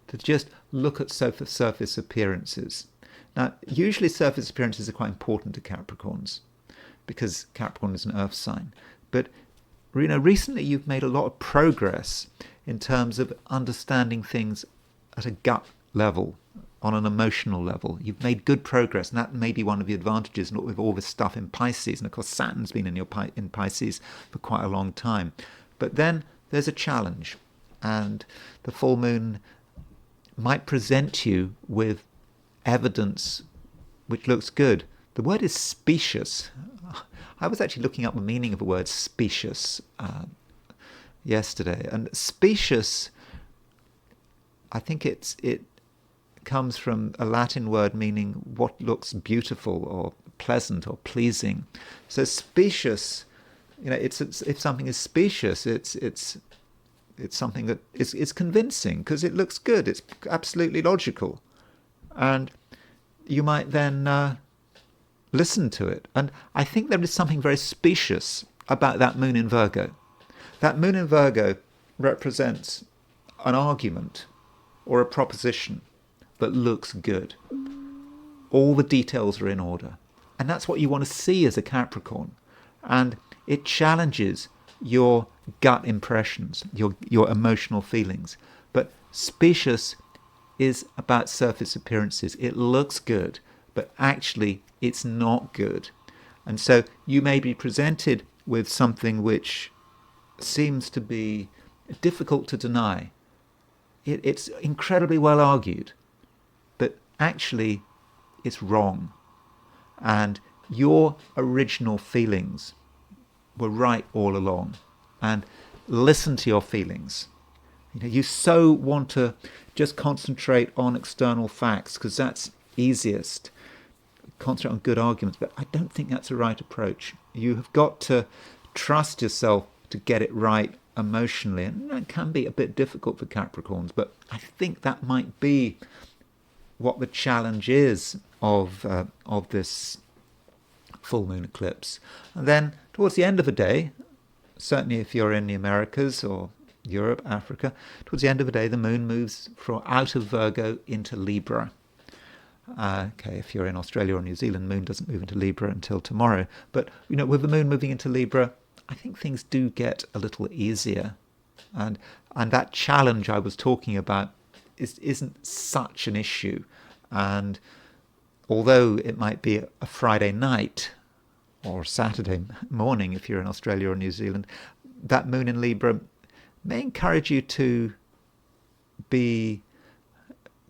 to just look at surface appearances. Now, usually surface appearances are quite important to Capricorns, because Capricorn is an earth sign. But recently you've made a lot of progress in terms of understanding things at a gut level, on an emotional level. You've made good progress, and that may be one of the advantages with all this stuff in Pisces. And of course, Saturn's been in Pisces for quite a long time. But then there's a challenge, and the full moon might present you with evidence which looks good. The word is specious. I was actually looking up the meaning of the word specious yesterday, and specious, I think it comes from a Latin word meaning what looks beautiful or pleasant or pleasing. So specious, if something is specious, it's something that is convincing because it looks good. It's absolutely logical, and you might then listen to it. And I think there is something very specious about that moon in Virgo. That moon in Virgo represents an argument or a proposition that looks good. All the details are in order. And that's what you want to see as a Capricorn. And it challenges your gut impressions, your emotional feelings. But specious is about surface appearances. It looks good, but actually it's not good. And so you may be presented with something which seems to be difficult to deny. It's incredibly well argued, but actually it's wrong. And your original feelings were right all along. And listen to your feelings. You so want to just concentrate on external facts because that's easiest. Concentrate on good arguments, but I don't think that's the right approach. You have got to trust yourself to get it right emotionally, and that can be a bit difficult for Capricorns, but I think that might be what the challenge is of this full moon eclipse. And then towards the end of the day, certainly if you're in the Americas or Europe, Africa, towards the end of the day the moon moves out of Virgo into Libra. If you're in Australia or New Zealand, the moon doesn't move into Libra until tomorrow. But with the moon moving into Libra, I think things do get a little easier, and that challenge I was talking about isn't such an issue. And although it might be a Friday night or Saturday morning if you're in Australia or New Zealand, that moon in Libra may encourage you to be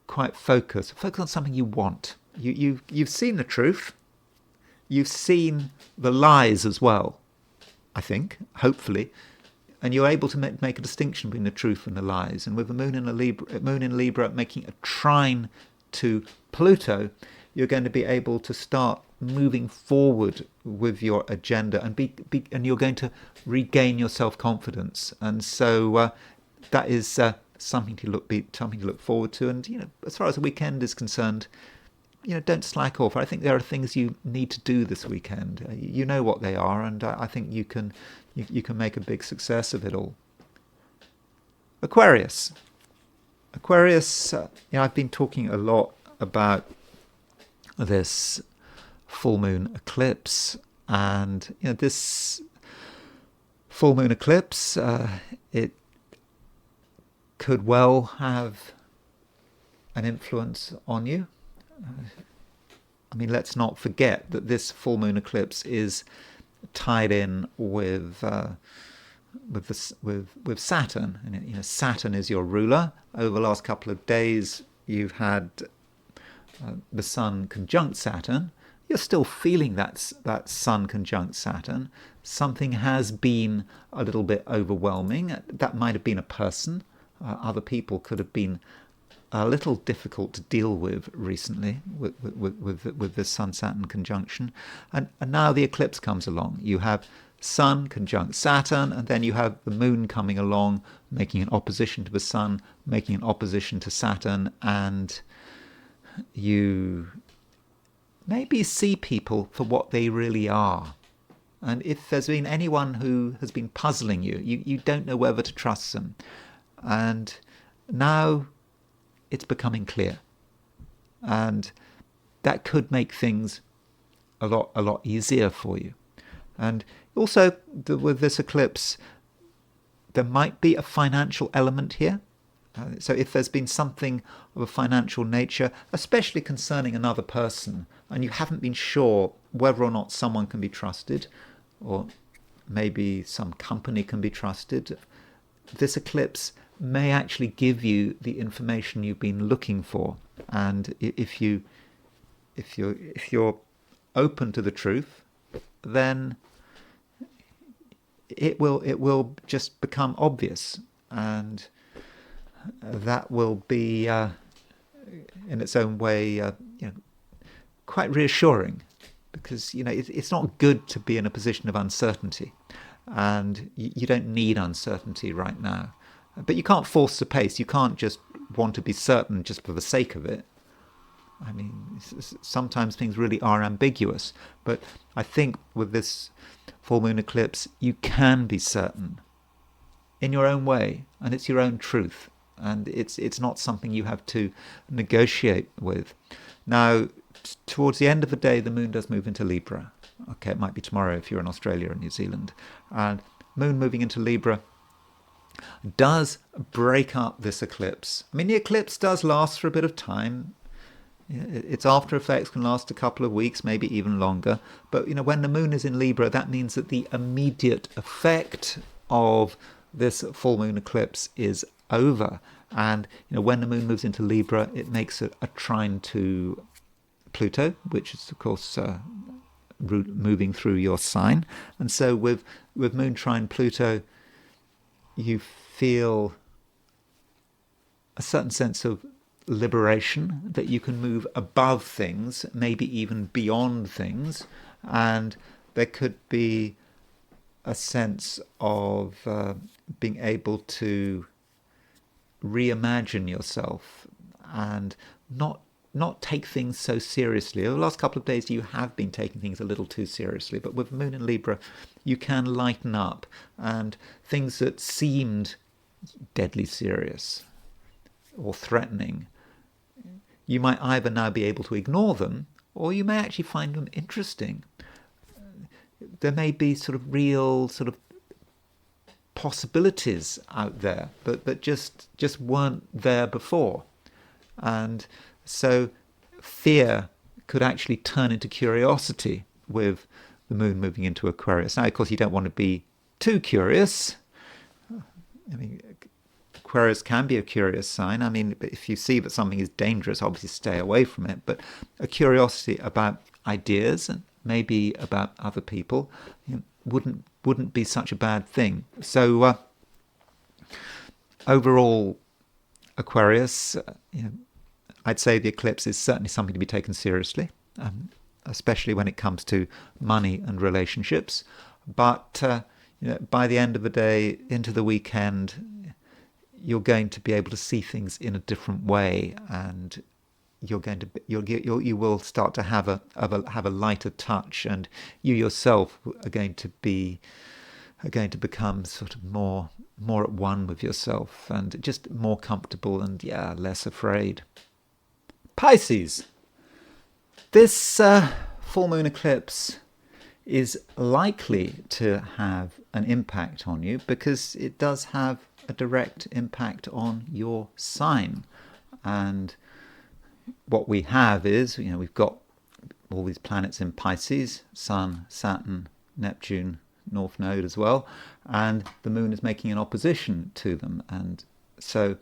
quite focus on something you want. You've seen the truth, you've seen the lies as well, I think, hopefully, and you're able to make a distinction between the truth and the lies. And with the moon in Libra making a trine to Pluto, you're going to be able to start moving forward with your agenda, and you're going to regain your self-confidence. And so that is something to look forward to. And as far as the weekend is concerned, don't slack off. I think there are things you need to do this weekend. You know what they are, and I think you can make a big success of it all. Aquarius, I've been talking a lot about this full moon eclipse, and this full moon eclipse, it could well have an influence on you. Let's not forget that this full moon eclipse is tied in with Saturn, and Saturn is your ruler. Over the last couple of days, you've had the Sun conjunct Saturn. You're still feeling that Sun conjunct Saturn. Something has been a little bit overwhelming. That might have been a person. Other people could have been a little difficult to deal with recently with this Sun-Saturn conjunction. And now the eclipse comes along. You have Sun conjunct Saturn, and then you have the moon coming along, making an opposition to the Sun, making an opposition to Saturn, and you maybe see people for what they really are. And if there's been anyone who has been puzzling you, you don't know whether to trust them. And now it's becoming clear. And that could make things a lot easier for you. And also, with this eclipse, there might be a financial element here. So if there's been something of a financial nature, especially concerning another person, and you haven't been sure whether or not someone can be trusted, or maybe some company can be trusted, this eclipse may actually give you the information you've been looking for. And if if you're open to the truth, then it will just become obvious, and that will be in its own way quite reassuring, because it's not good to be in a position of uncertainty, and you don't need uncertainty right now. But you can't force the pace. You can't just want to be certain just for the sake of it. I mean, sometimes things really are ambiguous. But I think with this full moon eclipse, you can be certain in your own way, and it's your own truth. And it's not something you have to negotiate with. Now, towards the end of the day, the moon does move into Libra. Okay, it might be tomorrow if you're in Australia or New Zealand. And moon moving into Libra does break up this eclipse. I mean, the eclipse does last for a bit of time. Its after effects can last a couple of weeks, maybe even longer. But when the moon is in Libra, that means that the immediate effect of this full moon eclipse is over. And when the moon moves into Libra, it makes a trine to Pluto, which is of course moving through your sign. And so with moon trine Pluto, you feel a certain sense of liberation, that you can move above things, maybe even beyond things, and there could be a sense of being able to reimagine yourself and not take things so seriously. Over the last couple of days you have been taking things a little too seriously, but with moon in Libra you can lighten up, and things that seemed deadly serious or threatening, you might either now be able to ignore them, or you may actually find them interesting. There may be sort of real sort of possibilities out there that just weren't there before. And so fear could actually turn into curiosity with the moon moving into Aquarius. Now, of course, you don't want to be too curious. I mean, Aquarius can be a curious sign. I mean, if you see that something is dangerous, obviously stay away from it. But a curiosity about ideas and maybe about other people wouldn't be such a bad thing. So overall, Aquarius, I'd say the eclipse is certainly something to be taken seriously, especially when it comes to money and relationships. But by the end of the day, into the weekend, you're going to be able to see things in a different way, and you will start to have a lighter touch, and you yourself are going to become sort of more at one with yourself, and just more comfortable and less afraid. Pisces, this full moon eclipse is likely to have an impact on you, because it does have a direct impact on your sign. And what we have is, we've got all these planets in Pisces, Sun, Saturn, Neptune, North Node as well, and the moon is making an opposition to them. And so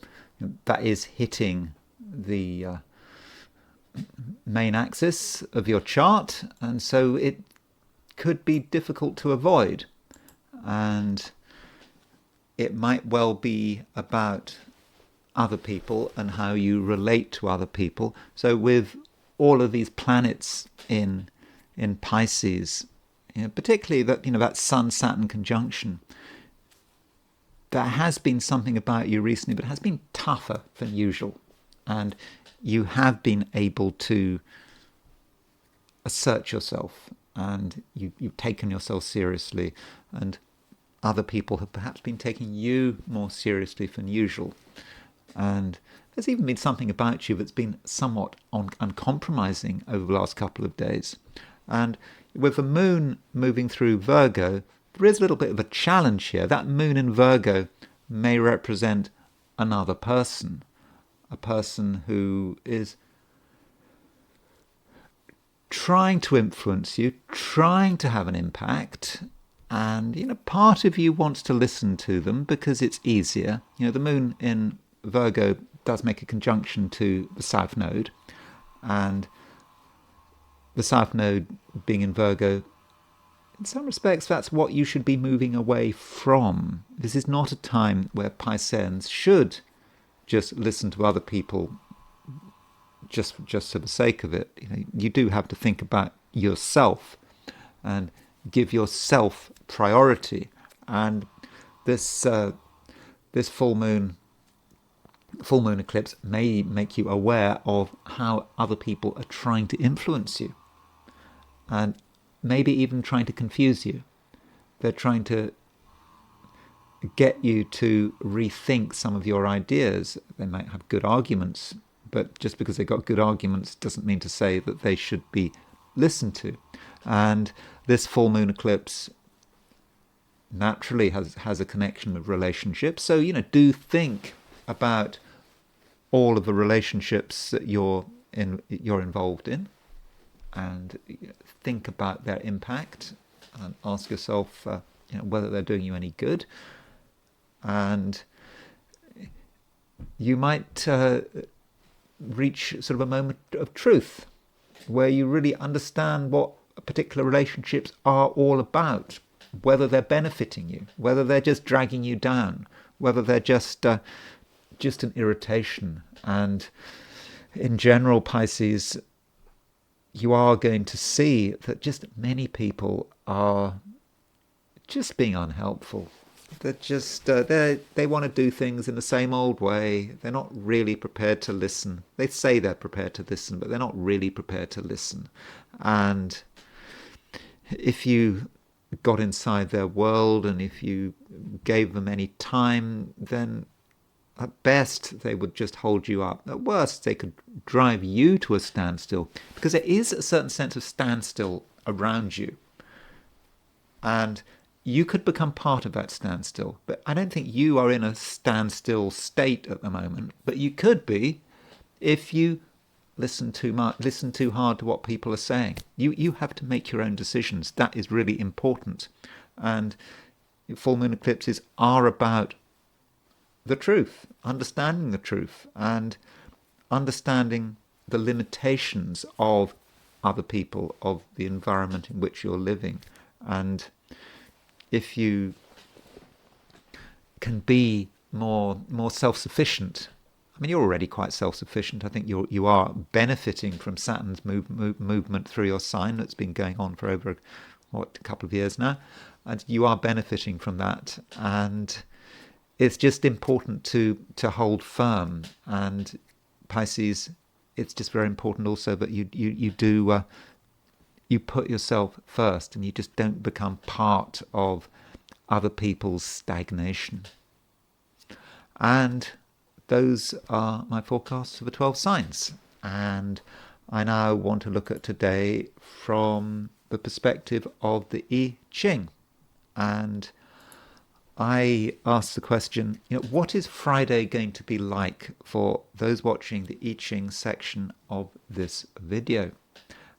that is hitting the main axis of your chart, and so it could be difficult to avoid. And it might well be about other people and how you relate to other people. So with all of these planets in Pisces, particularly that Sun-Saturn conjunction, there has been something about you recently, but it has been tougher than usual, and you have been able to assert yourself, and you've taken yourself seriously, and other people have perhaps been taking you more seriously than usual. And there's even been something about you that's been somewhat uncompromising over the last couple of days. And with the moon moving through Virgo, there is a little bit of a challenge here. That moon in Virgo may represent another person, a person who is trying to influence you, trying to have an impact, and part of you wants to listen to them because it's easier. The moon in Virgo does make a conjunction to the South Node, and the South Node being in Virgo, in some respects, that's what you should be moving away from. This is not a time where Pisceans should just listen to other people just for the sake of it. You do have to think about yourself and give yourself priority. And this full moon eclipse may make you aware of how other people are trying to influence you, and maybe even trying to confuse you. They're trying to get you to rethink some of your ideas. They might have good arguments, but just because they've got good arguments doesn't mean to say that they should be listened to. And this full moon eclipse naturally has a connection with relationships. So, do think about all of the relationships that you're involved in, and think about their impact, and ask yourself whether they're doing you any good. And you might reach sort of a moment of truth where you really understand what particular relationships are all about, whether they're benefiting you, whether they're just dragging you down, whether they're just an irritation. And in general, Pisces, you are going to see that just many people are just being unhelpful. They're just they want to do things in the same old way. They're not really prepared to listen. They say they're prepared to listen, but they're not really prepared to listen. And if you got inside their world and if you gave them any time, then at best they would just hold you up. At worst, they could drive you to a standstill, because there is a certain sense of standstill around you. And you could become part of that standstill. But I don't think you are in a standstill state at the moment. But you could be if you listen too hard to what people are saying. You have to make your own decisions. That is really important. And full moon eclipses are about the truth, understanding the truth, and understanding the limitations of other people, of the environment in which you're living. And if you can be more self-sufficient, I mean, you're already quite self-sufficient. I think you are benefiting from Saturn's movement through your sign that's been going on for over a couple of years now, and you are benefiting from that. And it's just important to hold firm. And Pisces, it's just very important also that you put yourself first, and you just don't become part of other people's stagnation. And those are my forecasts for the 12 signs. And I now want to look at today from the perspective of the I Ching. And I asked the question, what is Friday going to be like for those watching the I Ching section of this video?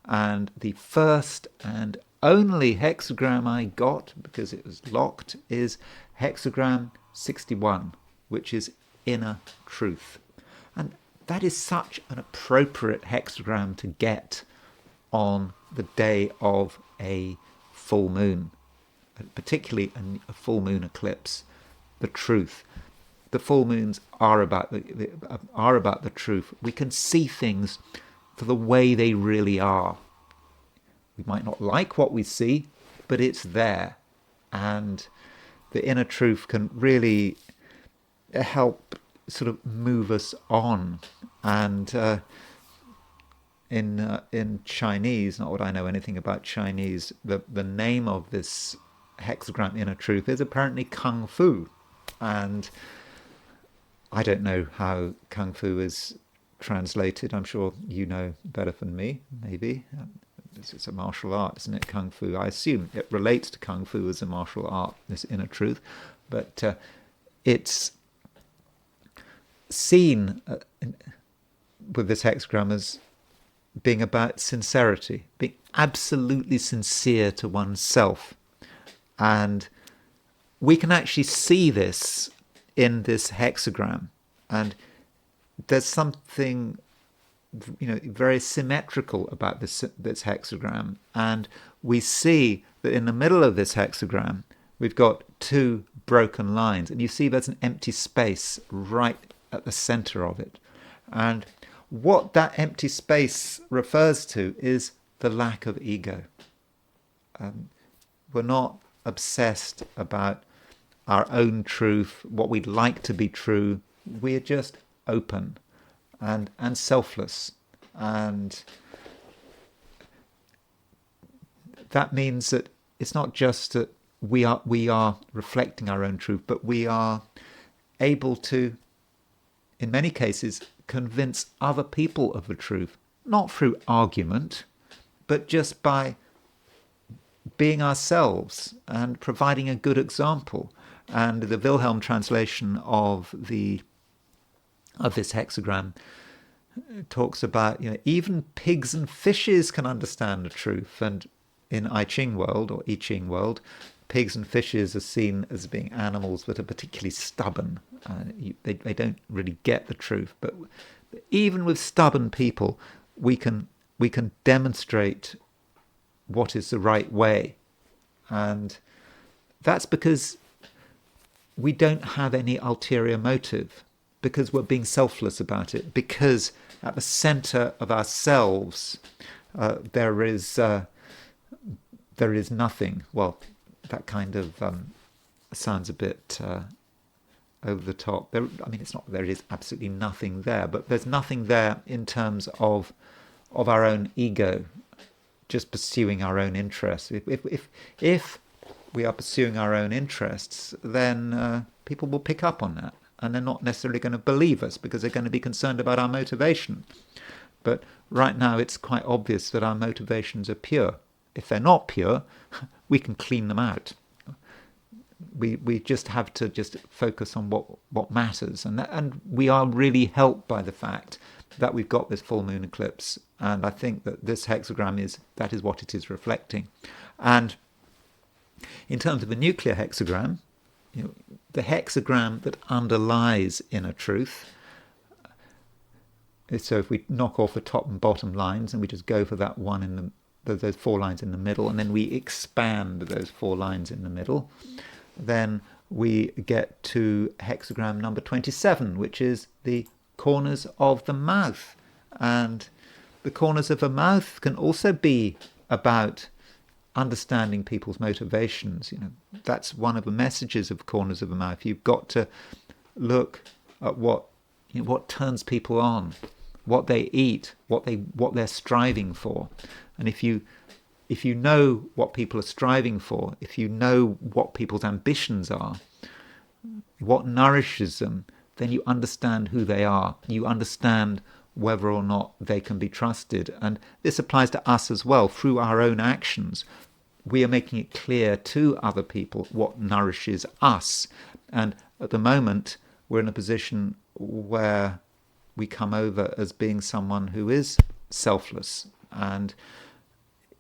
And the first and only hexagram I got, because it was locked, is hexagram 61, which is inner truth. And that is such an appropriate hexagram to get on the day of a full moon, particularly a full moon eclipse. The truth. The full moons are about the truth. We can see things for the way they really are. We might not like what we see, but it's there. And the inner truth can really help sort of move us on. And in Chinese, not that I know anything about Chinese, the name of this hexagram inner truth is apparently Kung Fu. And I don't know how Kung Fu is translated. I'm sure you know better than me, maybe. It's a martial art, isn't it, Kung Fu? I assume it relates to Kung Fu as a martial art, this inner truth. But it's seen with this hexagram as being about sincerity, being absolutely sincere to oneself. And we can actually see this in this hexagram. And there's something very symmetrical about this hexagram, and we see that in the middle of this hexagram we've got two broken lines, and you see there's an empty space right at the center of it. And what that empty space refers to is the lack of ego. We're not obsessed about our own truth, what we'd like to be true. We're just open and selfless. And that means that it's not just that we are reflecting our own truth, but we are able to, in many cases, convince other people of the truth, not through argument, but just by being ourselves and providing a good example. And the Wilhelm translation of this hexagram talks about, even pigs and fishes can understand the truth. And in I Ching world, or I Ching world, pigs and fishes are seen as being animals that are particularly stubborn. They don't really get the truth. But even with stubborn people, we can demonstrate what is the right way. And that's because we don't have any ulterior motive, because we're being selfless about it, because at the center of ourselves there is nothing. Well, that kind of sounds a bit over the top. It's not that there is absolutely nothing there, but there's nothing there in terms of our own ego, just pursuing our own interests. If we are pursuing our own interests, then people will pick up on that, and they're not necessarily going to believe us because they're going to be concerned about our motivation. But right now it's quite obvious that our motivations are pure. If they're not pure, we can clean them out. We just have to focus on what matters, and we are really helped by the fact that we've got this full moon eclipse, and I think that this hexagram is what it is reflecting. And in terms of a nuclear hexagram, the hexagram that underlies inner truth. So if we knock off the top and bottom lines and we just go for that one those 4 lines in the middle, and then we expand those 4 lines in the middle, then we get to hexagram number 27, which is the corners of the mouth. And the corners of the mouth can also be about understanding people's motivations. That's one of the messages of corners of the mouth. You've got to look at what turns people on, what they eat, what they're striving for. And if you know what people are striving for, if you know what people's ambitions are, what nourishes them, then you understand who they are. You understand whether or not they can be trusted. And this applies to us as well. Through our own actions, we are making it clear to other people what nourishes us. And at the moment, we're in a position where we come over as being someone who is selfless. And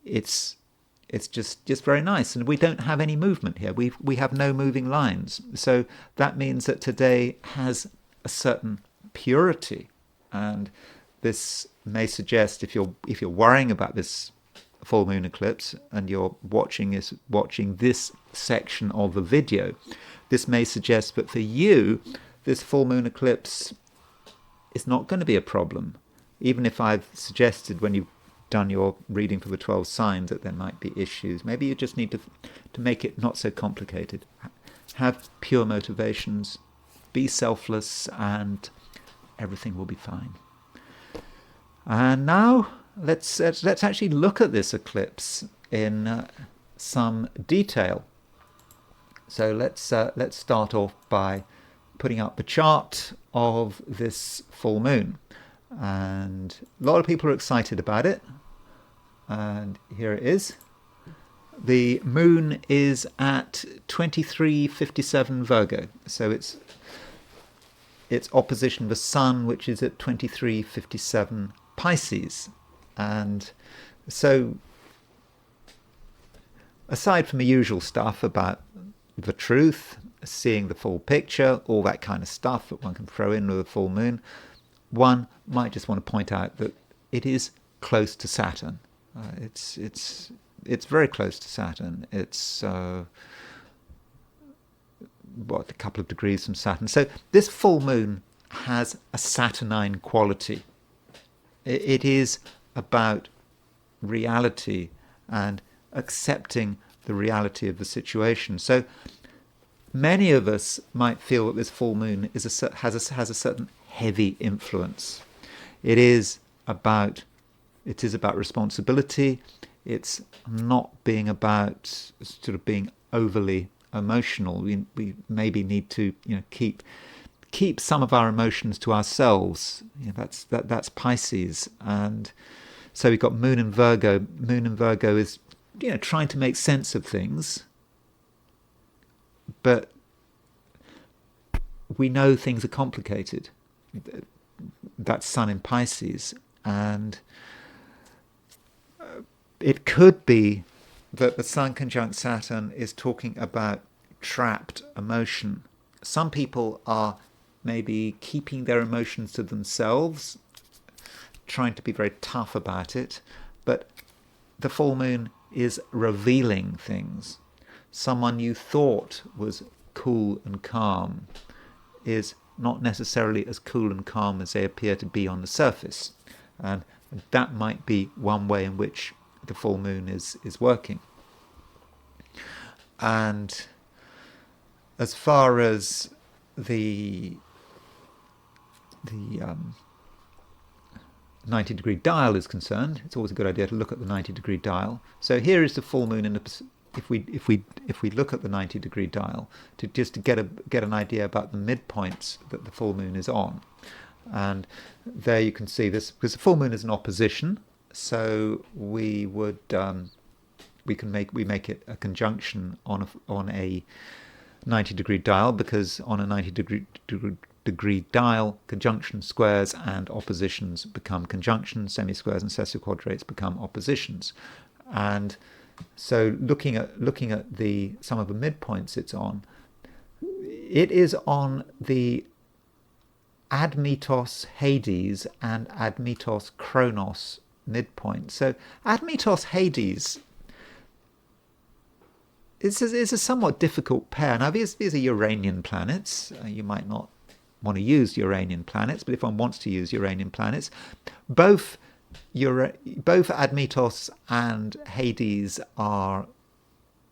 it's just very nice. And we don't have any movement here. We have no moving lines. So that means that today has a certain purity. And this may suggest, if you're worrying about this full moon eclipse and you're watching this section of the video, this may suggest that for you, this full moon eclipse is not going to be a problem. Even if I've suggested when you've done your reading for the 12 signs that there might be issues, maybe you just need to make it not so complicated. Have pure motivations, be selfless, and everything will be fine. And now let's actually look at this eclipse in some detail. So let's start off by putting up the chart of this full moon. And a lot of people are excited about it. And here it is. The moon is at 2357 Virgo. So it's opposition the sun, which is at 2357 Pisces. And so aside from the usual stuff about the truth, seeing the full picture, all that kind of stuff that one can throw in with a full moon, one might just want to point out that it is close to Saturn. It's very close to Saturn. It's a couple of degrees from Saturn. So this full moon has a Saturnine quality. It is about reality and accepting the reality of the situation. So many of us might feel that this full moon has a certain heavy influence. It is about responsibility. It's not being about sort of being overly emotional. We maybe need to keep some of our emotions to ourselves. That's Pisces, and so we've got Moon in Virgo. Moon in Virgo is trying to make sense of things, but we know things are complicated. That's Sun in Pisces, and it could be that the Sun conjunct Saturn is talking about trapped emotion. Some people are maybe keeping their emotions to themselves, trying to be very tough about it, but the full moon is revealing things. Someone you thought was cool and calm is not necessarily as cool and calm as they appear to be on the surface, and that might be one way in which the full moon is working. And as far as the 90-degree dial is concerned, it's always a good idea to look at the 90-degree dial. So here is the full moon in the. If we look at the 90-degree dial to get an idea about the midpoints that the full moon is on, and there you can see this, because the full moon is an opposition. So we make it a conjunction on a 90-degree dial, because on a 90-degree dial, conjunction squares and oppositions become conjunctions, semi-squares and sesquiquadrates become oppositions. And so looking at some of the midpoints it is on the Admetos Hades and Admetos Kronos midpoint. So Admetos Hades is a somewhat difficult pair. Now these are Uranian planets. You might not want to use Uranian planets, but if one wants to use Uranian planets, both Admetos and Hades are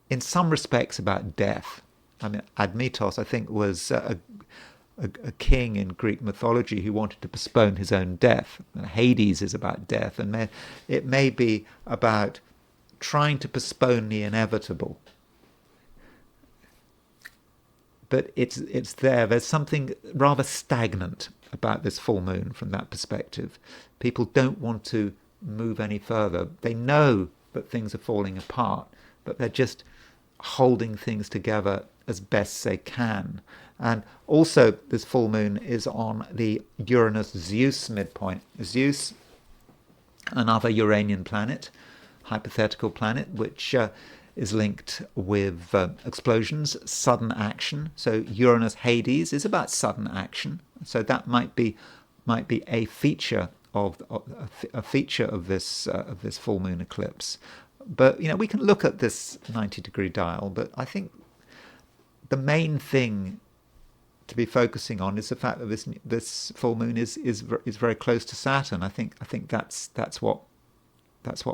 in some respects about death. I mean, Admetos, I think, was a king in Greek mythology who wanted to postpone his own death. Hades is about death, and it may be about trying to postpone the inevitable. But it's there. There's something rather stagnant about this full moon from that perspective. People don't want to move any further. They know that things are falling apart, but they're just holding things together as best they can. And also this full moon is on the Uranus-Zeus midpoint. Zeus, another Uranian planet, hypothetical planet, which is linked with explosions, sudden action. So Uranus-Hades is about sudden action. So that might be a feature of this full moon eclipse. But we can look at this 90-degree dial. But I think the main thing to be focusing on is the fact that this full moon is very close to Saturn. I think that's what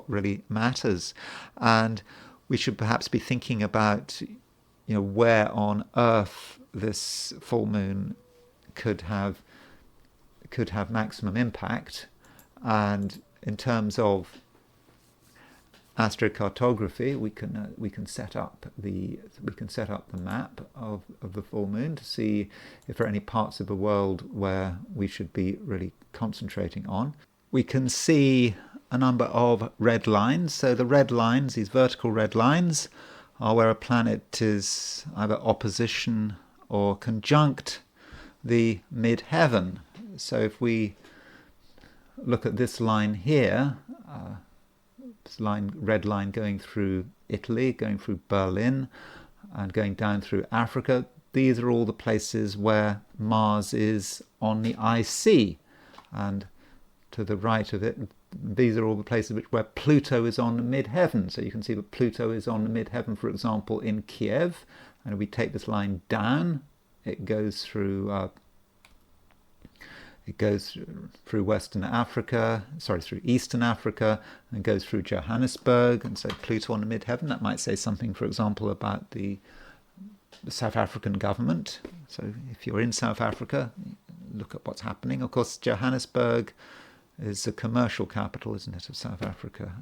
really matters, and we should perhaps be thinking about where on Earth this full moon could have maximum impact. And in terms of astrocartography, we can set up the map of the full moon to see if there are any parts of the world where we should be really concentrating on. We can see a number of red lines. So the red lines, these vertical red lines, are where a planet is either opposition or conjunct the midheaven. So if we look at this line here, this red line going through Italy, going through Berlin, and going down through Africa, these are all the places where Mars is on the IC. and to the right of it, these are all the places where Pluto is on the midheaven. So you can see that Pluto is on the midheaven, for example, in Kiev. And if we take this line down, it goes through Western Africa, through Eastern Africa, and goes through Johannesburg. And so Pluto on the midheaven, that might say something, for example, about the South African government. So if you're in South Africa, look at what's happening. Of course, Johannesburg is the commercial capital, isn't it, of South Africa?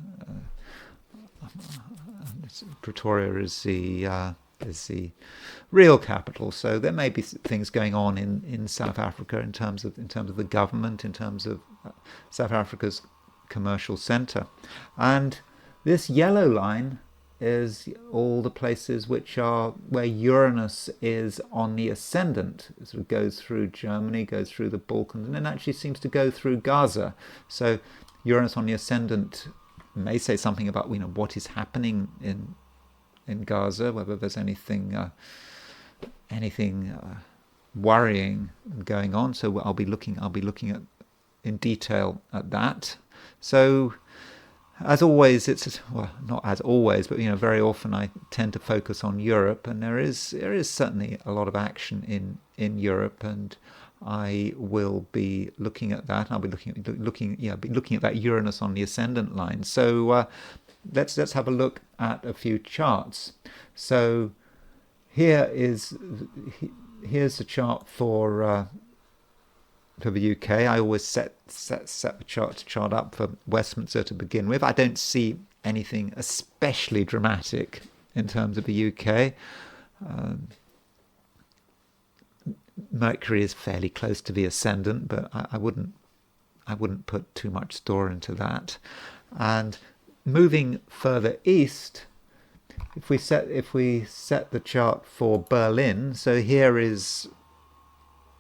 Pretoria is the real capital. So there may be things going on in South Africa in terms of the government, in terms of South Africa's commercial centre. And this yellow line is all the places where Uranus is on the ascendant. It sort of goes through Germany, goes through the Balkans, and then actually seems to go through Gaza. So Uranus on the ascendant may say something about what is happening in Gaza, whether there's anything worrying going on. So I'll be looking at in detail at that. So as always, not as always, but very often I tend to focus on Europe, and there is certainly a lot of action in Europe, and I will be looking at that. I'll be looking at that Uranus on the ascendant line. So let's have a look at a few charts. So here's the chart for the UK. I always set the chart up for Westminster to begin with. I don't see anything especially dramatic in terms of the UK. Mercury is fairly close to the ascendant, but I wouldn't put too much store into that. And moving further east, if we set the chart for Berlin, so here is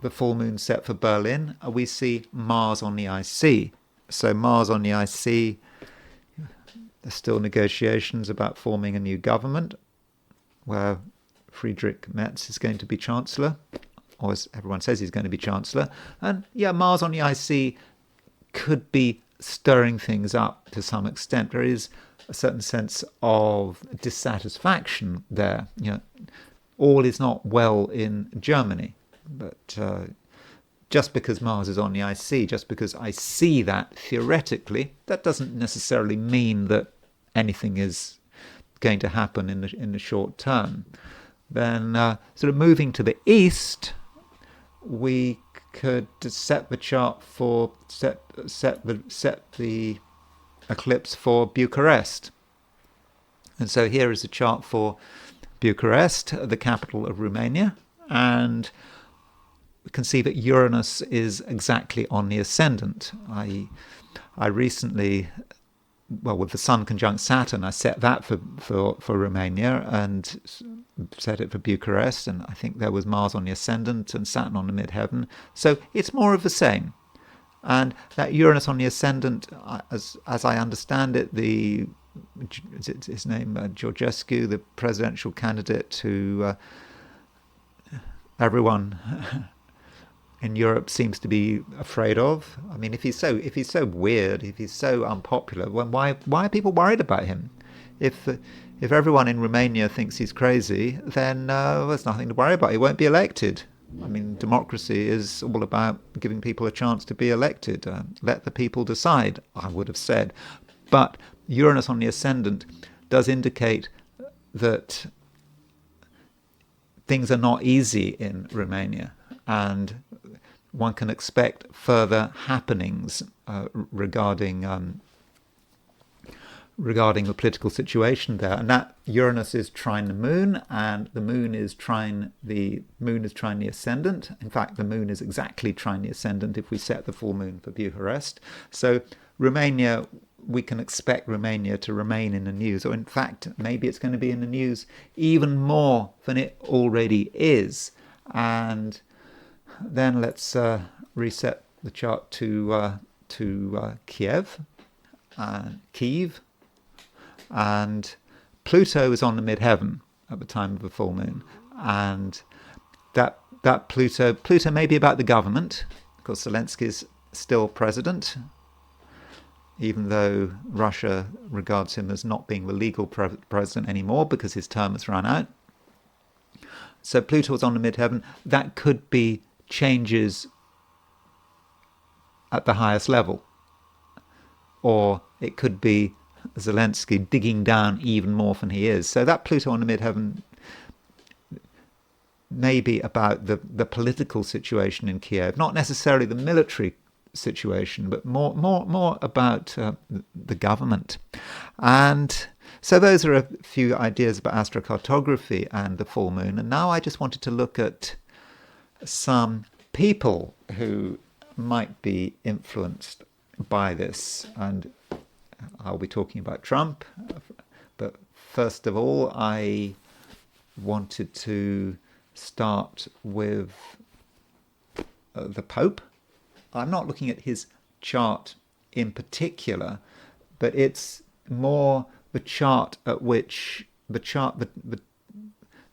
the full moon set for Berlin, we see Mars on the IC. So Mars on the IC, there's still negotiations about forming a new government where Friedrich Merz is going to be Chancellor, or as everyone says he's going to be Chancellor. And Mars on the IC could be stirring things up to some extent. There is a certain sense of dissatisfaction there. All is not well in Germany. But just because Mars is on the IC, just because I see that theoretically, that doesn't necessarily mean that anything is going to happen in the short term. Then, sort of moving to the east, we could set the chart for set the eclipse for Bucharest. And so here is a chart for Bucharest, the capital of Romania, and we can see that Uranus is exactly on the ascendant. I recently, with the Sun conjunct Saturn, I set that for Romania and set it for Bucharest, and I think there was Mars on the ascendant and Saturn on the midheaven. So it's more of the same. And that Uranus on the ascendant, as I understand it, is it his name, Georgescu, the presidential candidate who everyone in Europe seems to be afraid of. I mean, if he's so weird, if he's so unpopular, why are people worried about him? If everyone in Romania thinks he's crazy, then there's nothing to worry about. He won't be elected. I mean, democracy is all about giving people a chance to be elected. Let the people decide, I would have said. But Uranus on the ascendant does indicate that things are not easy in Romania, and one can expect further happenings regarding the political situation there. And that Uranus is trine the moon, and the moon is trine the ascendant. In fact, the moon is exactly trine the ascendant if we set the full moon for Bucharest. So Romania, we can expect Romania to remain in the news, or in fact, maybe it's going to be in the news even more than it already is. And then let's reset the chart to Kiev, and Pluto is on the midheaven at the time of the full moon, and that Pluto may be about the government. Of course, Zelensky's still president, even though Russia regards him as not being the legal president anymore because his term has run out. So Pluto is on the midheaven. That could be changes at the highest level. Or it could be Zelensky digging down even more than he is. So that Pluto on the midheaven may be about the political situation in Kiev, not necessarily the military situation, but more about the government. And so those are a few ideas about astrocartography and the full moon. And now I just wanted to look at some people who might be influenced by this. And I'll be talking about Trump. But first of all, I wanted to start with the Pope. I'm not looking at his chart in particular, but it's more the chart at which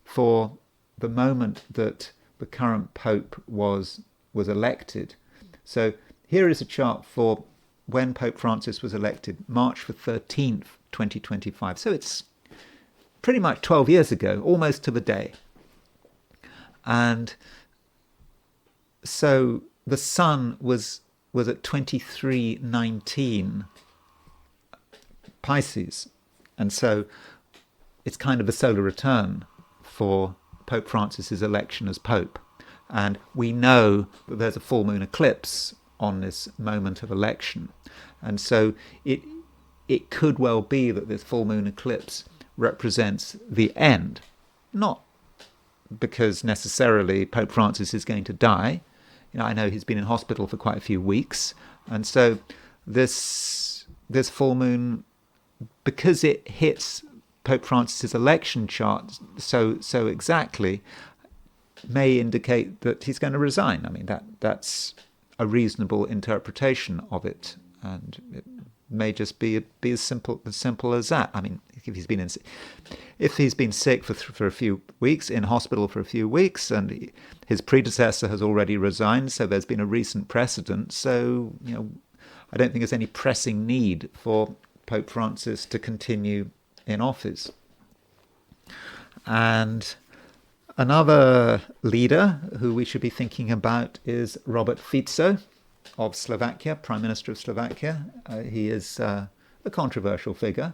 for the moment that the current Pope was elected. So here is a chart for when Pope Francis was elected, March the 13th, 2025. So it's pretty much 12 years ago, almost to the day. And so the sun was at 2319 Pisces. And so it's kind of a solar return for Pope Francis's election as Pope. And we know that there's a full moon eclipse on this moment of election. And so it could well be that this full moon eclipse represents the end. Not because necessarily Pope Francis is going to die. You know, I know he's been in hospital for quite a few weeks. And so this full moon, because it hits Pope Francis's election chart so exactly, may indicate that he's going to resign. I mean, that's a reasonable interpretation of it, and it may just be as simple as that. I mean, if he's been sick for a few weeks, in hospital for a few weeks, and his predecessor has already resigned, so there's been a recent precedent. So, you know, I don't think there's any pressing need for Pope Francis to continue in office. And another leader who we should be thinking about is Robert Fico of Slovakia, Prime Minister of Slovakia. He is a controversial figure,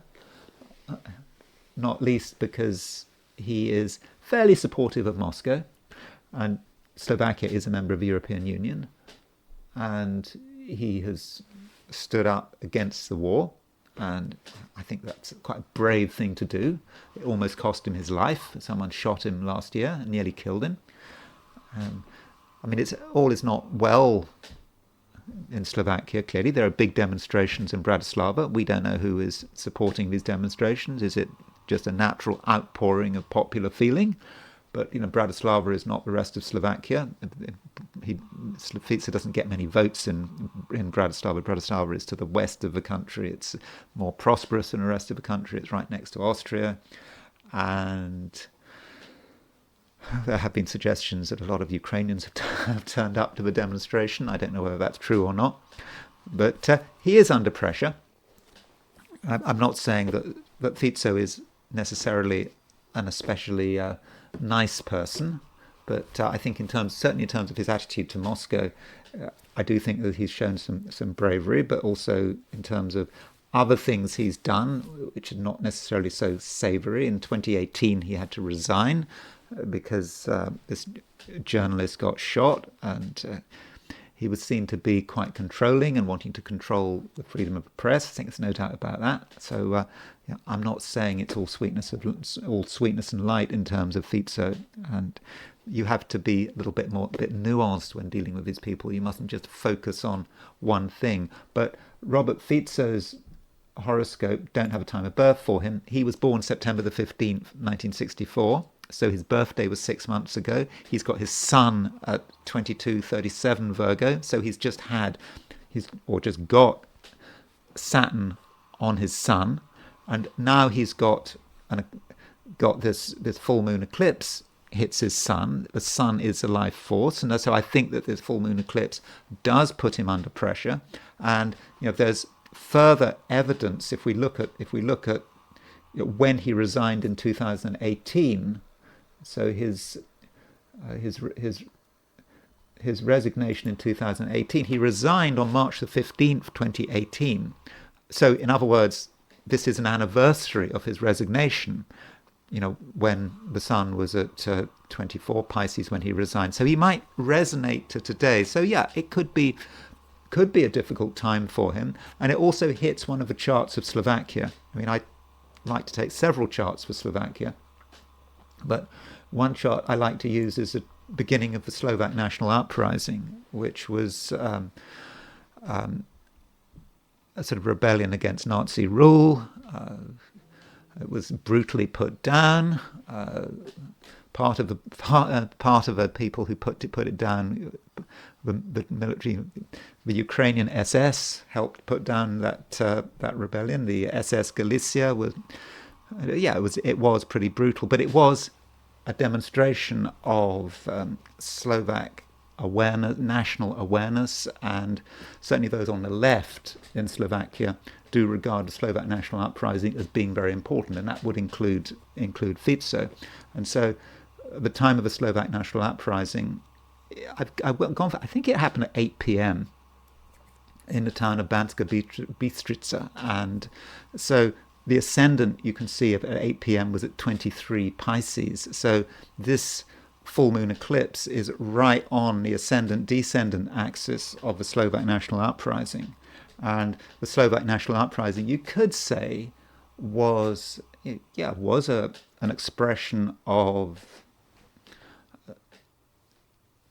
not least because he is fairly supportive of Moscow, and Slovakia is a member of the European Union, and he has stood up against the war. And I think that's quite a brave thing to do. It almost cost him his life. Someone shot him last year and nearly killed him. I mean, all is not well in Slovakia, clearly. There are big demonstrations in Bratislava. We don't know who is supporting these demonstrations. Is it just a natural outpouring of popular feeling? But, you know, Bratislava is not the rest of Slovakia. Fico doesn't get many votes in Bratislava. Bratislava is to the west of the country. It's more prosperous than the rest of the country. It's right next to Austria. And there have been suggestions that a lot of Ukrainians have turned up to the demonstration. I don't know whether that's true or not. But he is under pressure. I'm not saying that Fico is necessarily an especially nice person, but I think certainly in terms of his attitude to Moscow, I do think that he's shown some bravery, but also in terms of other things he's done, which are not necessarily so savoury. In 2018, he had to resign because this journalist got shot, and he was seen to be quite controlling and wanting to control the freedom of the press. I think there's no doubt about that. So I'm not saying it's all sweetness and light in terms of Fico, and you have to be a bit nuanced when dealing with these people. You mustn't just focus on one thing. But Robert Fico's horoscope don't have a time of birth for him. He was born September the 15th, 1964. So his birthday was 6 months ago. He's got his sun at 2237 Virgo. So he's just got Saturn on his sun, and now he's got this full moon eclipse hits his sun. The sun is a life force, and so I think that this full moon eclipse does put him under pressure. And there's further evidence if we look at when he resigned in 2018. So his resignation in 2018. He resigned on March the 15th, 2018. So in other words, this is an anniversary of his resignation. When the sun was at 24 Pisces when he resigned. So he might resonate to today. So yeah, it could be a difficult time for him. And it also hits one of the charts of Slovakia. I mean, I like to take several charts for Slovakia, but one chart I like to use is the beginning of the Slovak national uprising, which was a sort of rebellion against Nazi rule. It was brutally put down. Part of the people who put it down, the military, the Ukrainian SS helped put down that rebellion. The SS Galicia it was pretty brutal, but it was a demonstration of Slovak awareness, national awareness, and certainly those on the left in Slovakia do regard the Slovak national uprising as being very important, and that would include Fico. And so at the time of the Slovak national uprising, I think it happened at 8 p.m. in the town of Banská Bystrica, and so the ascendant you can see at 8 p.m. was at 23 Pisces. So this full moon eclipse is right on the ascendant-descendant axis of the Slovak national uprising. And the Slovak national uprising, you could say, was an expression of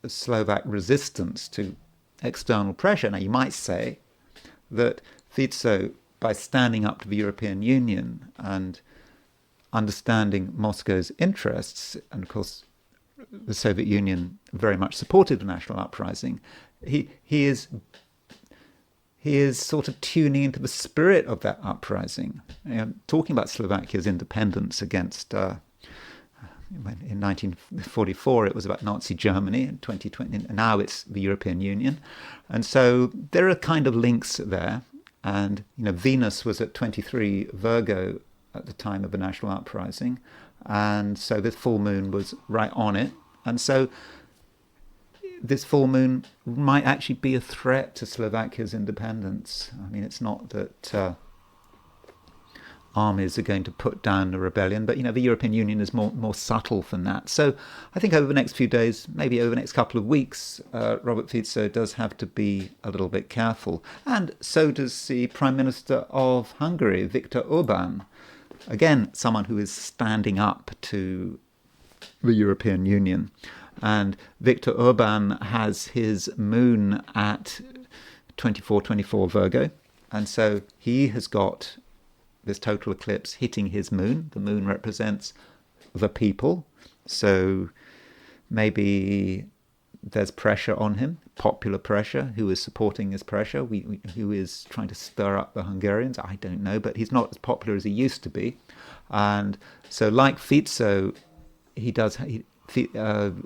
Slovak resistance to external pressure. Now, you might say that Fico, by standing up to the European Union and understanding Moscow's interests, and of course the Soviet Union very much supported the national uprising, he is sort of tuning into the spirit of that uprising. Talking about Slovakia's independence against, in 1944 it was about Nazi Germany, in 2020 and now it's the European Union. And so there are kind of links there. And Venus was at 23 Virgo at the time of the national uprising, and so this full moon was right on it. And so this full moon might actually be a threat to Slovakia's independence. I mean, it's not that armies are going to put down the rebellion, but the European Union is more subtle than that. So I think over the next few days, maybe over the next couple of weeks, Robert Fico does have to be a little bit careful, and so does the Prime Minister of Hungary, Viktor Orban. Again, someone who is standing up to the European Union. And Viktor Orban has his moon at 24 Virgo, and so he has got this total eclipse hitting his moon. The moon represents the people, so maybe there's pressure on him, popular pressure. Who is supporting his pressure? Who is trying to stir up the Hungarians? I don't know, but he's not as popular as he used to be. And so, like Fico,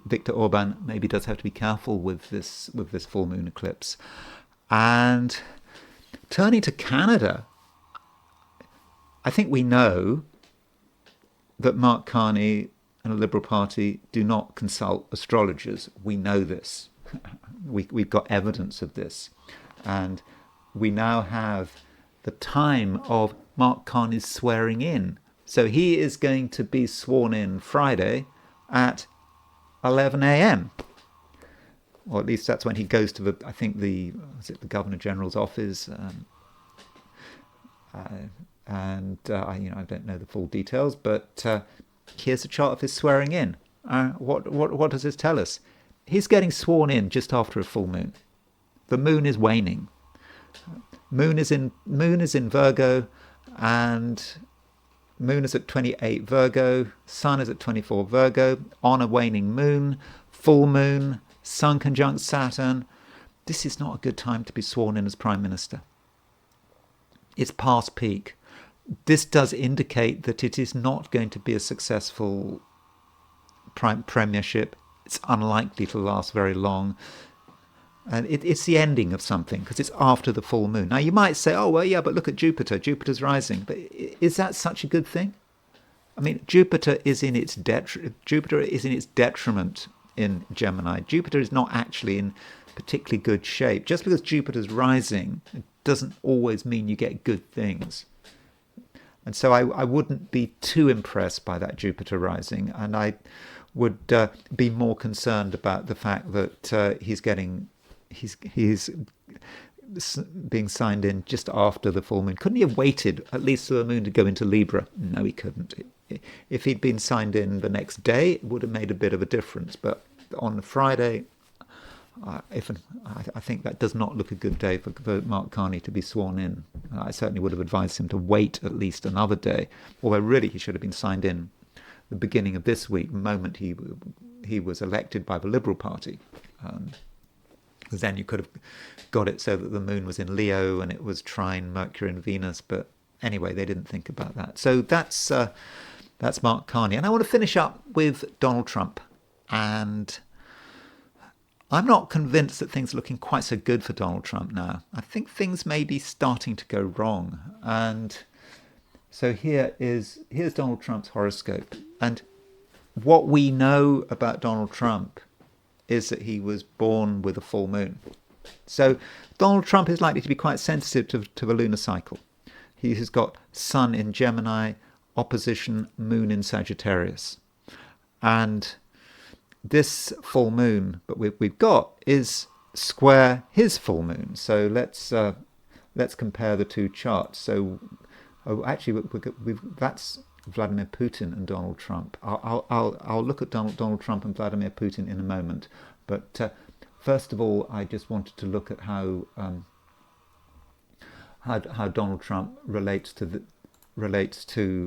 Viktor Orban maybe does have to be careful with this full moon eclipse. And turning to Canada, I think we know that Mark Carney and the Liberal Party do not consult astrologers. We know this. We've got evidence of this. And we now have the time of Mark Carney's swearing in. So he is going to be sworn in Friday at 11 a.m. Or at least that's when he goes to the Governor General's office. I don't know the full details, but here's a chart of his swearing in. What does this tell us? He's getting sworn in just after a full moon. The moon is waning. Moon is in Virgo, and moon is at 28 Virgo. Sun is at 24 Virgo. On a waning moon, full moon, Sun conjunct Saturn. This is not a good time to be sworn in as Prime Minister. It's past peak. This does indicate that it is not going to be a successful premiership. It's unlikely to last very long. And it's the ending of something because it's after the full moon. Now, you might say, oh, well, yeah, but look at Jupiter. Jupiter's rising. But is that such a good thing? I mean, Jupiter is in its detriment in Gemini. Jupiter is not actually in particularly good shape. Just because Jupiter's rising, it doesn't always mean you get good things. And so I wouldn't be too impressed by that Jupiter rising, and I would be more concerned about the fact that he's being signed in just after the full moon. Couldn't he have waited at least for the moon to go into Libra? No, he couldn't. If he'd been signed in the next day, it would have made a bit of a difference. But on Friday, I think that does not look a good day for Mark Carney to be sworn in. I certainly would have advised him to wait at least another day, although really he should have been signed in the beginning of this week, the moment he was elected by the Liberal Party. Because then you could have got it so that the moon was in Leo and it was trine Mercury and Venus. But anyway, they didn't think about that. So that's Mark Carney. And I want to finish up with Donald Trump. And I'm not convinced that things are looking quite so good for Donald Trump now. I think things may be starting to go wrong. And so here's Donald Trump's horoscope. And what we know about Donald Trump is that he was born with a full moon. So Donald Trump is likely to be quite sensitive to the lunar cycle. He has got Sun in Gemini, opposition Moon in Sagittarius. And this full moon that we've got is square his full moon. So let's compare the two charts. So actually, that's Vladimir Putin and Donald Trump. I'll look at Donald Trump and Vladimir Putin in a moment. But first of all, I just wanted to look at how Donald Trump relates to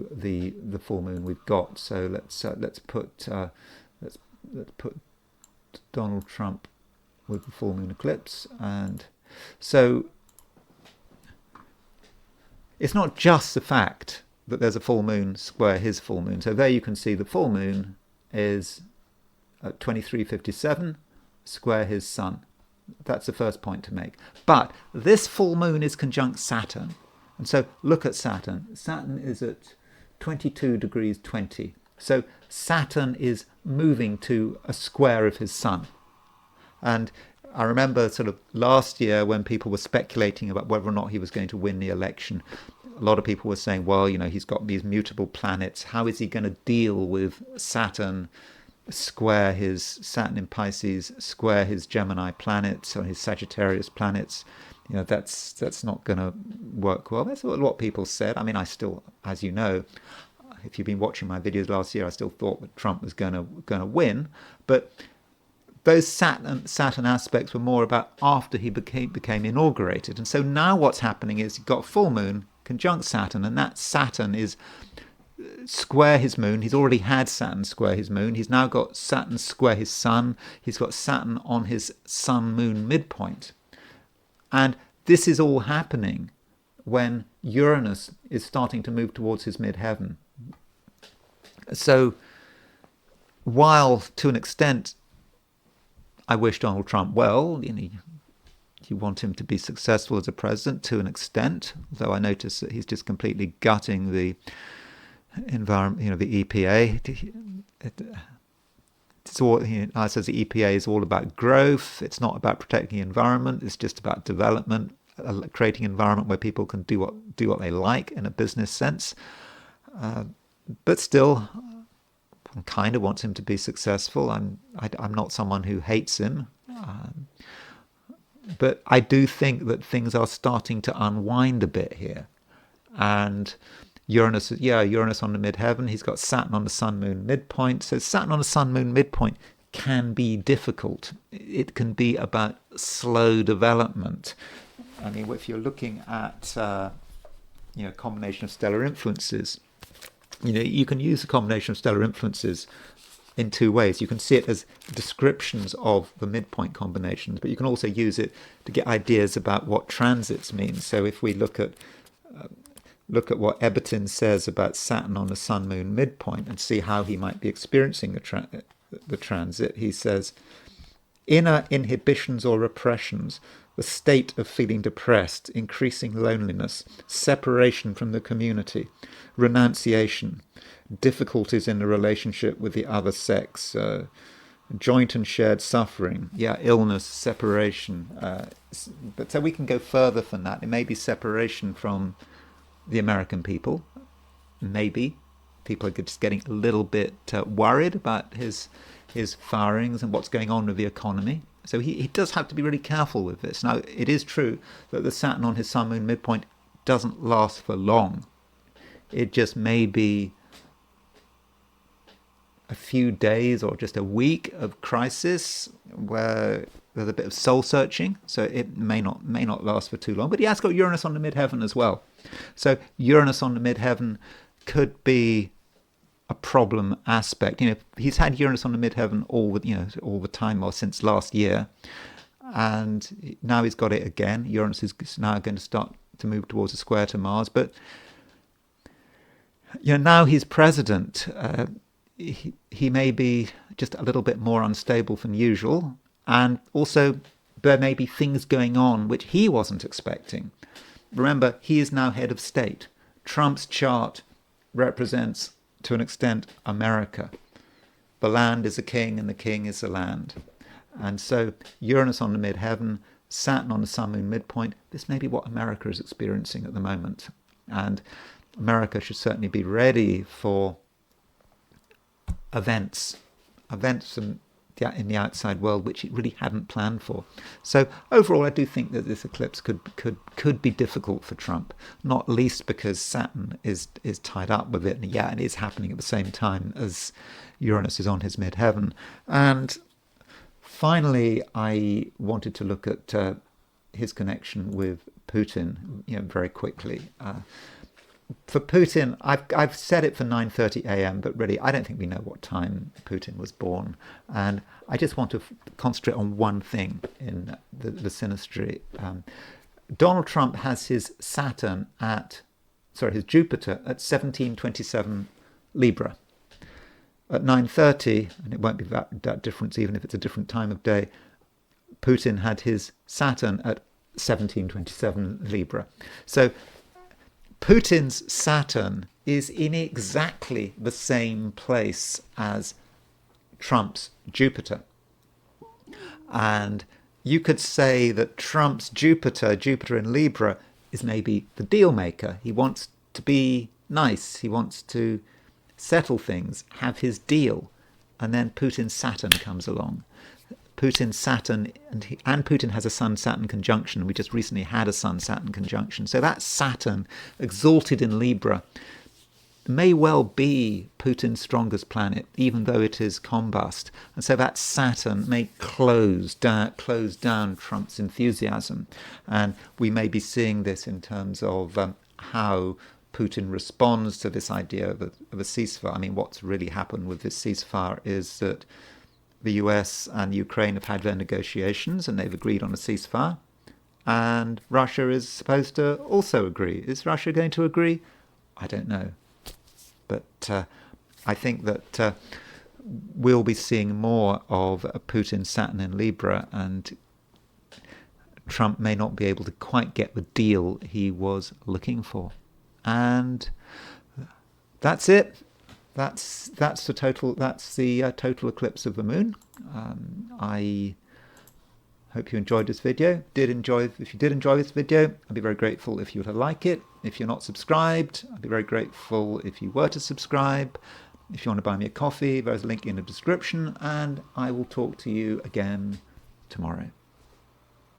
the full moon we've got. So let's put Donald Trump with the full moon eclipse. And so it's not just the fact that there's a full moon square his full moon. So there you can see the full moon is at 23:57 square his sun. That's the first point to make. But this full moon is conjunct Saturn. And so look at Saturn. Saturn is at 22 degrees 20. So Saturn is moving to a square of his sun. And I remember sort of last year when people were speculating about whether or not he was going to win the election, a lot of people were saying, well, he's got these mutable planets. How is he going to deal with Saturn in Pisces, square his Gemini planets or his Sagittarius planets? That's not going to work well. That's what people said. I mean, I still, as you know, if you've been watching my videos last year, I still thought that Trump was going to win. But those Saturn aspects were more about after he became inaugurated. And so now what's happening is you've got full moon conjunct Saturn, and that Saturn is square his moon. He's already had Saturn square his moon. He's now got Saturn square his sun. He's got Saturn on his sun-moon midpoint. And this is all happening when Uranus is starting to move towards his midheaven. So while to an extent I wish Donald Trump well, you want him to be successful as a president to an extent, though I notice that he's just completely gutting the environment, the EPA. It's all, I says the EPA is all about growth. It's not about protecting the environment. It's just about development, creating an environment where people can do what they like in a business sense. But still, I kind of want him to be successful. I'm not someone who hates him. But I do think that things are starting to unwind a bit here. And Uranus on the midheaven. He's got Saturn on the sun-moon midpoint. So Saturn on the sun-moon midpoint can be difficult. It can be about slow development. I mean, if you're looking at combination of stellar influences, you can use a combination of stellar influences in two ways. You can see it as descriptions of the midpoint combinations, but you can also use it to get ideas about what transits mean. So if we look at what Eberton says about Saturn on the sun-moon midpoint and see how he might be experiencing the transit. He says, inner inhibitions or repressions, the state of feeling depressed, increasing loneliness, separation from the community, renunciation, difficulties in the relationship with the other sex, joint and shared suffering, illness, separation. But so we can go further than that. It may be separation from the American people. Maybe people are just getting a little bit worried about his firings and what's going on with the economy. So he does have to be really careful with this. Now, it is true that the Saturn on his Sun-Moon midpoint doesn't last for long. It just may be a few days or just a week of crisis where there's a bit of soul searching, so it may not last for too long. But he has got Uranus on the midheaven as well. So Uranus on the midheaven could be a problem aspect. He's had Uranus on the midheaven all the time, or since last year, and now he's got it again. Uranus is now going to start to move towards a square to Mars, but now he's president. He may be just a little bit more unstable than usual, and also there may be things going on which he wasn't expecting. Remember, he is now head of state. Trump's chart represents, to an extent, America. The land is a king and the king is the land. And so Uranus on the midheaven, Saturn on the Sun-Moon midpoint, this may be what America is experiencing at the moment. And America should certainly be ready for events in the outside world which it really hadn't planned for. So overall, I do think that this eclipse could be difficult for Trump, not least because Saturn is tied up with it, and it is happening at the same time as Uranus is on his midheaven. And finally, I wanted to look at his connection with Putin, very quickly. For Putin, I've set it for 9:30 a.m., but really I don't think we know what time Putin was born. And I just want to concentrate on one thing in the synastry. Donald Trump has his Jupiter at 1727 Libra. At 9:30, and it won't be that difference even if it's a different time of day, Putin had his Saturn at 1727 Libra. So Putin's Saturn is in exactly the same place as Trump's Jupiter. And you could say that Trump's Jupiter in Libra, is maybe the deal maker. He wants to be nice. He wants to settle things, have his deal. And then Putin's Saturn comes along. Putin's Saturn, and Putin has a Sun-Saturn conjunction. We just recently had a Sun-Saturn conjunction. So that Saturn, exalted in Libra, may well be Putin's strongest planet, even though it is combust. And so that Saturn may close down Trump's enthusiasm. And we may be seeing this in terms of how Putin responds to this idea of a ceasefire. I mean, what's really happened with this ceasefire is that the US and Ukraine have had their negotiations and they've agreed on a ceasefire. And Russia is supposed to also agree. Is Russia going to agree? I don't know. But I think that we'll be seeing more of Putin's Saturn in Libra, and Trump may not be able to quite get the deal he was looking for. And that's it. That's the total eclipse of the moon. I hope you enjoyed this video. If you did enjoy this video, I'd be very grateful if you were to like it. If you're not subscribed, I'd be very grateful if you were to subscribe. If you want to buy me a coffee, there's a link in the description, and I will talk to you again tomorrow.